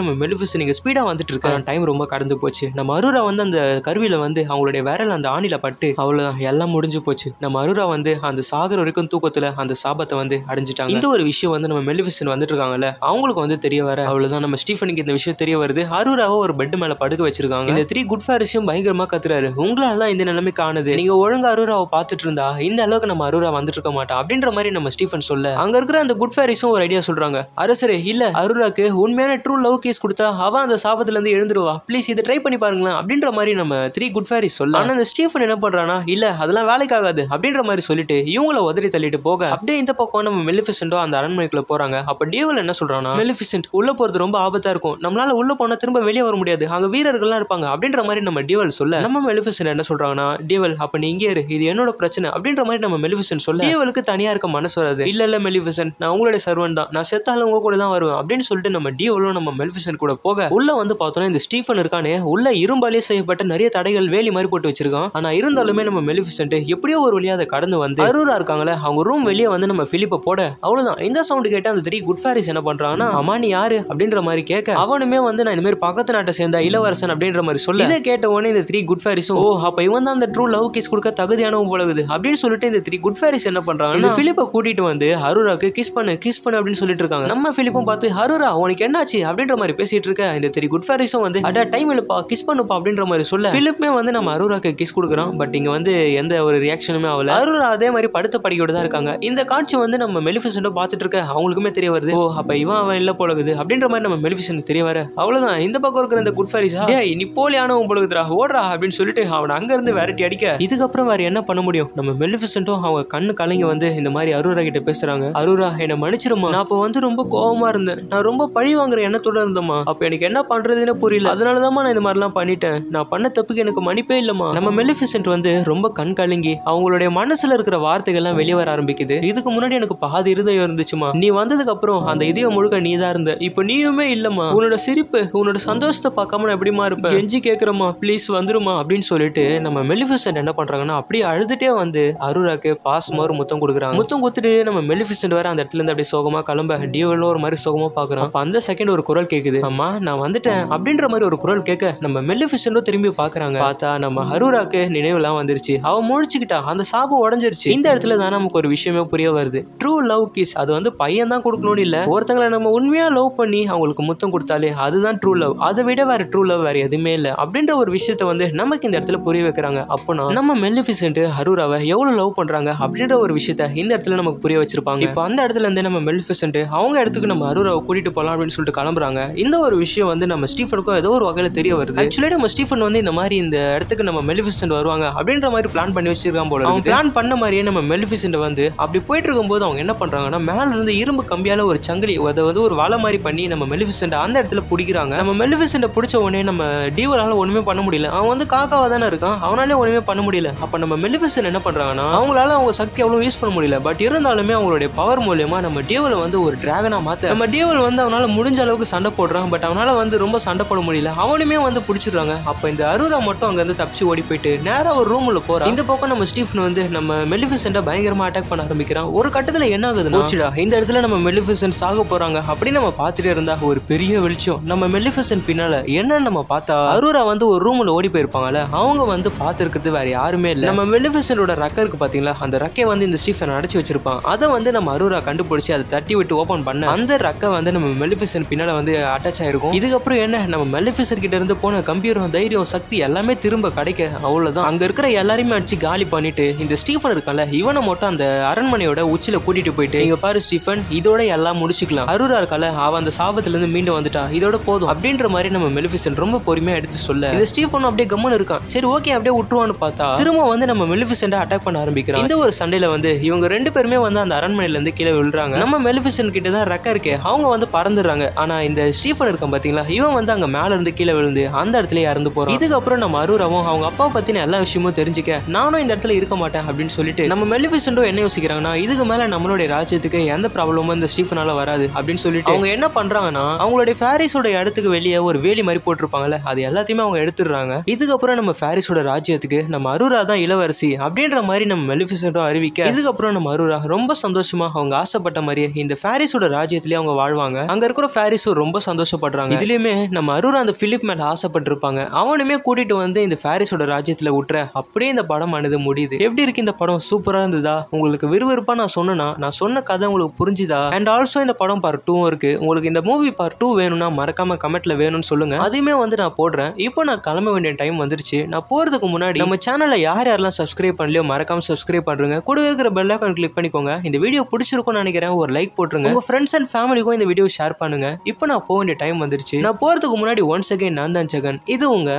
நம்ம மெலிஃபிசென்ட் இங்க ஸ்பீடா வந்துட்டு இருக்காங்க. டைம் ரொம்ப கடந்து போச்சு. நம்ம அரூரா வந்து அந்த கருவியில வந்து அவங்களுடைய விரல் அந்த ஆணில பட்டு அவ்வளவுதான் எல்லாம் முடிஞ்சு போச்சு. நம்ம அரூரா வந்து அந்த சாகர் வரைக்கும் தூக்கத்துல அந்த சாபத்தை வந்து அடைஞ்சிட்டாங்க. இந்த ஒரு விஷயம் வந்து நம்ம மெலிஃபிசென்ட் வந்துட்டு இருக்காங்கல்ல அவங்களுக்கு வந்து தெரிய வர அவ்வளவுதான் நம்ம ஸ்டீஃபனுக்கு இந்த விஷயம் தெரிய வருது. அரூராவை ஒரு பெட் மேல படுக்க வச்சிருக்காங்க. இந்த 3 குட் ஃபேரிஸும் பயங்கரமா கத்துறாரு, உங்களால தான் இந்த நிலைமை காணுது, நீங்க ஒழுங்கா அரூராவை பார்த்துட்டு இருந்தா இந்த அளவுக்கு நம்ம அரூரா வந்துட்டு இருக்க மாட்டா அப்படின்ற மாதிரி நம்ம ஸ்டீஃபன் சொல்ல அங்க இருக்கிற அந்த குட் ஃபேரிஸும் ஒரு ஐடியா சொல்றாங்க, அரசரே இல்ல அரூராக்கு உண்மையான ட்ரூ லவ் கேஸ் கொடுத்தா அவன் அந்த சாபத்துல இருந்து எழுந்துருவா, ப்ளீஸ் இதை ட்ரை பண்ணி பாருங்களேன் அப்படின்ற மாதிரி நம்ம 3 குட் ஃபேரிஸ் சொல்ல ஆனா அந்த ஸ்டீஃபன் என்ன பண்றானா, இல்ல அதெல்லாம் வேலைக்காகாது அப்படின்ற மாதிரி சொல்லிட்டு இவங்கள உதறி தள்ளிட்டு போக அப்படியே இந்த பக்கம் நம்ம மெலிஃபிசென்ட்டோ அந்த அரண்மனைக்குள்ள போறாங்க. அப்ப டியோவல் என்ன சொல்றானா, மெலிஃபிசென்ட் உள்ள போறது ரொம்ப ஆபத்தா இருக்கும், நம்மளால உள்ள போனா திரும்ப வெளியே வர முடியாது, அங்க வீரர்கள்லாம் இருப்பாங்க அப்படின்ற மாதிரி நம்ம டியோவல் சொல்ல நம்ம மெலிஃபிசென்ட் என்ன சொல்றாங்கன்னா, டியோவல் அப்ப நீ இங்கே இரு, இது என்னோட பிரச்சனை அப்படின்ற மாதிரி நம்ம மெலிஃபிசென்ட் சொல்ல டியோவலுக்கு தனியா இருக்க மனசு வராது. இல்ல மெலிஃபிசென்ட் நான் உங்களுடைய சர்வன்ட் தான், நான் செத்தாலும் உங்க கூட தான் வருவேன் அப்படின்னு சொல்லிட்டு நம்ம டியோவலும் நம்ம மெலிஃபிசென்ட் கூட போக உள்ள வந்து பார்த்தோம்னா இந்த ஸ்டீஃபன் இருக்கானே உள்ள இரும்பாலே செய்யப்பட்ட நிறைய தடைகள் வேலி மாதிரி போட்டு வச்சிருக்கான். ஆனா இருந்தாலுமே நம்ம மெலிஃபிசென்ட் எப்படியோ ஒரு வழியா அதை கடந்து வந்து அரூரா இருக்காங்களே அவங்க ரூம் வெளியே வந்து நம்ம பிலிப்பை போட போட அவ்வளவுதான். இந்த சவுண்ட் கேட்டு அந்த 3 குட் ஃபேரிஸ் என்ன பண்றாங்கன்னா, அம்மா நீ யாரு அப்படின்ற மாதிரி கேட்க, அவனுமே வந்து நான் இந்த மாதிரி பக்கத்து நாட்டை சேர்ந்த இளவரசன் அப்படின்ற மாதிரி சொல்ல, இதை கேட்ட உடனே இந்த 3 குட் ஃபேரிஸும் ஓ அப்ப இவன் தான் அந்த ட்ரூ லவ் கிஸ் கொடுக்க தகுதியானவன் போலகுது அப்படின்னு சொல்லிட்டு இந்த 3 குட் ஃபேரிஸ் என்ன பண்றாங்கன்னா, பிலிப்பை கூட்டிட்டு வந்து அருராக்கு கிஸ் பண்ணு அப்படின்னு சொல்லிட்டு இருக்காங்க. நம்ம பிலிப்பும் பார்த்து அருரா உனக்கு என்னாச்சு அப்படின்ற மாதிரி பேசிட்டு இருக்க, இந்த 3 குட் ஃபேரிஸும் வந்து அட டைம் இல்லப்பா கிஸ் பண்ணுப்பா அப்படின்ற மாதிரி சொல்ல, பிலிப்புமே வந்து நம்ம அருராக்கு கிஸ் கொடுக்குறான். பட் இங்க வந்து எந்த ஒரு ரியாக்ஷனுமே ஆகல. அருரா அதே மாதிரி படுத்த படிக்கோட தான் இருக்காங்க. இந்த காட்சி வந்து நம்ம மெலிஃபிசென்ட்டோ பார்த்துட்டு இருக்க அவங்களுக்குமே தெரிய வருது, ஓ அப்ப இவன் அவன் இல்ல போலகுது அப்படின்ற மாதிரி நம்ம மெலிஃபிசென்ட் தெரிய வர, அவ்வளவுதான் இந்த பக்கம் இருக்கிற இந்த குட் ஃபேரிஸா டேய் நீ போலியானவன் போலகுதுடா ஓடுறா அப்படின்னு சொல்லிட்டு அவன் அங்க இருந்து விரட்டி அடிக்க, இதுக்கப்புறம் வேற என்ன பண்ண முடியும்? நம்ம மெலிஃபிசென்ட்டோ அவங்க கண்ணு கலங்கி வந்து இந்த மாதிரி அருரா கிட்ட பேசுறாங்க, அருரா என்ன மன்னிச்சிருமா, நான் அப்ப வந்து ரொம்ப கோவமா இருந்தேன், நான் ரொம்ப பழி வாங்குற எண்ணத்தோட இருந்தேமா, அப்ப எனக்கு என்ன பண்றதுன்னு புரியல, அதனாலதான் நான் இந்த மாதிரிலாம் பண்ணிட்டேன், நான் பண்ண தப்புக்கு எனக்கு மன்னிப்பே இல்லமா. நம்ம மெலிஃபிசென்ட் வந்து ரொம்ப கண் கலங்கி அவங்களுடைய மனசுல இருக்கிற வார்த்தைகள் எல்லாம் வெளியே வர ஆரம்பிக்குது. இதுக்கு முன்னாடி எனக்கு பாதி இருதயம் இருந்துச்சுமா, நீ வந்ததுக்கு அப்புறம் அந்த இதயம் முழுக்க நீ தான் இருந்த, இப்ப நீயுமே இல்லமா, உன்னோட சிரிப்பு உன்னோட சந்தோஷத்தை பார்க்காம நான் எப்படிமா இருப்பேன், கெஞ்சி கேக்குறமா ப்ளீஸ் வந்துருமா அப்படின்னு சொல்லிட்டு நம்ம மெலிஃபிசென்ட் என்ன பண்றாங்கன்னா அப்படியே அழுதுட்டே வந்து அருராக்கு பாசமா ஒரு முத்தம் கொடுக்குறாங்க. முத்தம் கொடுத்துட்டு நம்ம மெலிஃபிசென்ட் வேற அந்த இடத்துல இருந்து அப்படியே சோகமா கிளம்ப டியோல ஒரு மாதிரி சோகமா பாக்குறான். அப்ப அந்த செகண்ட் ஒரு குரல் கேக்குது, அம்மா நான் வந்துட்டேன் அப்படின்ற மாதிரி ஒரு குரல் கேட்க நம்ம மெலிஃபிசென்ட்டோ திரும்பி பாக்குறாங்க. பார்த்தா நம்ம அருராக்கு நினைவுலாம் வந்துருச்சு, அவ முழிச்சுக்கிட்டா, அந்த சாபம் உடஞ்சிருச்சு. இந்த இடத்துல தான் நமக்கு ஒரு விஷயமே புரிய வருது, ட்ரூ லவ் கிஸ் அது வந்து பையன் தான் கொடுக்கணும்னு இல்ல, ஒருத்தங்களை நம்ம உண்மையா லவ் பண்ணி அவங்களுக்கு முத்தம் கொடுத்தாலே அதுதான் ட்ரூ லவ், அதை விட வேற ட்ரூ லவ் வேற எதுவுமே இல்ல அப்படின்ற ஒரு விஷயத்த வந்து நமக்கு இந்த இடத்துல புரிய வைக்கிறாங்க. அப்போனா நம்ம மெலிஃபிசென்ட் அருராவை எவ்வளவு லவ் பண்றாங்க அப்படின்ற ஒரு விஷயத்த இந்த இடத்துல நமக்கு புரிய வச்சிருப்பாங்க. இப்போ அந்த இடத்துல இருந்து நம்ம மெலிஃபிசென்ட் அவங்க இடத்துக்கு நம்ம அருராவை கூட்டிட்டு போலாம் அப்படின்னு சொல்லிட்டு கிளம்புறாங்க. இந்த ஒரு விஷயம் வந்து நம்ம ஸ்டீஃபனுக்கும் ஏதோ ஒரு வகையில தெரிய வருது. ஆக்சுவலி நம்ம ஸ்டீஃபன் வந்து இந்த மாதிரி இந்த இடத்துக்கு நம்ம மெலிஃபிசென்ட் வருவாங்க அப்படின்ற மாதிரி பிளான் பண்ணி வச்சிருக்கான் போல. அவங்க பிளான் பண்ண மாதிரியே நம்ம மெலிஃபிசென்ட் வந்து அப்படி போயிட்டு இருக்கும்போது அவங்க என்ன பண்றாங்கன்னா மேல இருந்து இரும்பு கம்பியால ஒரு சங்கிலி அதை வந்து ஒரு வலை மாதிரி பண்ணி நம்ம மெலிஃபிசென்ட் அந்த இடத்துல பிடிக்கிறாங்க. நம்ம மெலிஃபிசென்ட் பிடிச்ச உடனே நம்ம டியோவால ஒண்ணுமே பண்ண முடியல, அவன் வந்து காக்காவா தானே இருக்கான், அவனாலே ஒண்ணுமே பண்ண முடியல. அப்ப நம்ம மெலிஃபிசென்ட் என்ன பண்றாங்கன்னா அவங்களால அவங்க சக்தி அவ்வளவு யூஸ் பண்ண முடியல, பட் இருந்தாலுமே அவங்களுடைய பவர் மூலமா நம்ம டியோல வந்து ஒரு டிராகனா மாத்த நம்ம டியோல வந்து அவனால முடிஞ்ச அளவுக்கு சண்டை போடுறான். பட் அவனால வந்து ரொம்ப சண்டை போட முடியல, அவனுமே வந்து பிடிச்சிடுறாங்க. அப்ப இந்த அருரா மட்டும் அங்க இருந்து தப்பிச்சு ஓடி போயிட்டு நேரா ஒரு ரூம்ல போறான். இந்த பக்கம் நம்ம ஸ்டீஃபன் வந்து நம்ம மெலிஃபிசென்ட்டை பயங்கரமா அட்டாக் பண்ண ஆரம்பிக்கிறான். ஒரு கட்டத்துல என்ன ஆகுதுன்னா இந்த இடத்துல நம்ம மெலிஃபிசென்ட் சாக போறாங்க அப்படின்னு நம்ம பார்த்துட்டே இருந்தா ஒரு பெரிய வெளிச்சம் நம்ம மெலிஃபிசென்ட் பின்னால என்னன்னு நம்ம பார்த்தா அருரா வந்து ஒரு ரூம்ல ஓடி போயிருப்பாங்கல்ல, அவங்க வந்து பார்த்துருக்கிறது வேற யாருமே இல்ல, நம்ம மெலிஃபிசென்ட்டோட ரக்கை இருக்கு பாத்தீங்களா, அந்த ரக்கையை வந்து இந்த ஸ்டீஃபன் அடைச்சு வச்சிருப்பான். அதை வந்து நம்ம அருரா கண்டுபிடிச்சு அதை தட்டி விட்டு ஓபன் பண்ண அந்த ரக்கை வந்து நம்ம மெலிஃபிசென்ட் பின்னால வந்து அட்டாச் ஆயிருக்கும். இதுக்கப்புறம் என்ன நம்ம மெலிஃபிசென்ட் கிட்ட இருந்து போன கம்பீரம் தைரியம் சக்தி எல்லாமே திரும்ப கிடைக்க அவ்வளவுதான். அங்க இருக்கிற எல்லாரையுமே அடிச்சு காலி பண்ணிட்டு இந்த ஸ்டீஃபன் இருக்கான்ல இவனை மட்டும் அந்த அரண்மனையோட உச்சில கூட்டிட்டு போயிட்டு இங்க பாரு ஸ்டீஃபன் இதோட எல்லாம் முடிச்சுக்கலாம், அருரா இருக்கால அவ அந்த சாபத்துல இருந்து மீண்டு வந்துட்டா இதோட போதும் அப்படின்ற மாதிரி நம்ம மெலிஃபிசென்ட் ரொம்ப பொறுமையா எடுத்து சொல்ல இந்த ஸ்டீஃபன் அப்படியே கம்மன் இருக்கான். சரி ஓகே அப்படியே விட்டுருவான்னு பார்த்தா திரும்ப வந்து நம்ம மெலிஃபிசென்ட் அட்டாக் பண்ண ஆரம்பிக்கிறான். இந்த ஒரு சண்டையில வந்து இவங்க ரெண்டு பேருமே வந்து அந்த அரண்மனையில இருந்து கீழே விழுறாங்க. நம்ம மெலிஃபிசென்ட் கிட்ட தான் ரெக்க இருக்கே அவங்க வந்து பறந்துடுறாங்க. ஆனா இந்த ஸ்டீஃபன் இருக்கான் பாத்தீங்களா இவன் வந்து அங்க மேல இருந்து கீழே விழுந்து அந்த இடத்துல இறந்து போறான். இதுக்கப்புறம் நம்ம அருராவும் அவங்க அப்பா பத்தின எல்லா விஷயமும் தெரிஞ்சுக்க நானும் இந்த இடத்துல இருக்க மாட்டேன் அப்படின்னு சொல்லிட்டு நம்ம மெலிஃபிசென்ட்டும் என்ன யோசிக்கிறாங்கன்னா இதுக்கு மேல நம்மளுடைய ராஜ்யத்துக்கு எந்த ப்ராப்ளமும் இந்த ஸ்டீஃபனால வராது அப்படின்னு சொல்லிட்டு அவங்க என்ன பண்றாங்கன்னா அவங்களுடைய ஃபேரிஸோட இடத்துக்கு வெளியே ஒரு வேலி மாதிரி போட்டிருப்பாங்கல்ல அது எல்லாத்தையுமே அவங்க எடுத்துடுறாங்க. இதுக்கப்புறம் நம்ம ஃபேரிஸோட ராஜ்யத்துக்கு நம்ம அருரா தான் இளவரசி அப்படின்ற மாதிரி நம்ம மெலிஃபிசென்ட்டும் அறிவிக்க இதுக்கப்புறம் நம்ம அருரா ரொம்ப சந்தோஷமா அவங்க ஆசைப்பட்ட மாதிரியே இந்த ஃபேரிஸோட ராஜ்யத்திலேயே அவங்க வாழ்வாங்க. அங்க இருக்கிற ஃபேரிஸும் ரொம்ப சந்தோஷப்படுறாங்க. இதுலயுமே நம்ம அருரா அந்த பிலிப் மேல ஆசைப்பட்டிருப்பாங்க, அவனுமே கூட்டிட்டு வந்து இந்த ஃபேரிஸோட ராஜ்யத்துல விட்டுற அப்படியே இந்த படம் ஆனது முடியுது. எப்படி இருக்கு இந்த படம்? சூப்பரா இருந்ததா? உங்களுக்கு விறுவிறுப்பா நான் சொன்னேன்னா நான் சொன்ன கதை உங்களுக்கு புரிஞ்சுதா? அண்ட் ஆல்சோ இந்த படம் பார்ட் 2 இருக்கு. உங்களுக்கு இந்த மூவி பார்ட் 2 வேணும்னா மறக்காம கமெண்ட்ல வேணும்னு சொல்லுங்க, அதையுமே வந்து நான் போடுறேன். இப்போ நான் கிளம்ப வேண்டிய டைம் வந்துருச்சு. நான் போறதுக்கு முன்னாடி நம்ம சேனலை யார் யாரெல்லாம் சப்ஸ்கிரைப் பண்ணலையோ மறக்காம சப்ஸ்கிரைப் பண்ணுங்க, கூட இருக்கிற பெல் ஐகான் கிளிக் பண்ணிக்கோங்க. இந்த வீடியோ பிடிச்சிருக்கும்னு நினைக்கிறேன், ஒரு லைக் போட்டுருங்க, உங்க ஃப்ரெண்ட்ஸ் அண்ட் ஃபேமிலிக்கும் இந்த வீடியோ ஷேர் பண்ணுங்க. இப்போ நான் போக வேண்டிய டைம் வந்துருச்சு. நான் போறதுக்கு முன்னாடி ஒன்ஸ் அகைன் நான் தான் ஜெகன், இது உங்க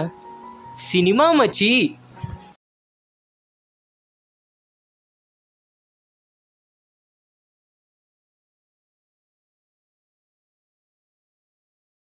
சினிமா மச்சி.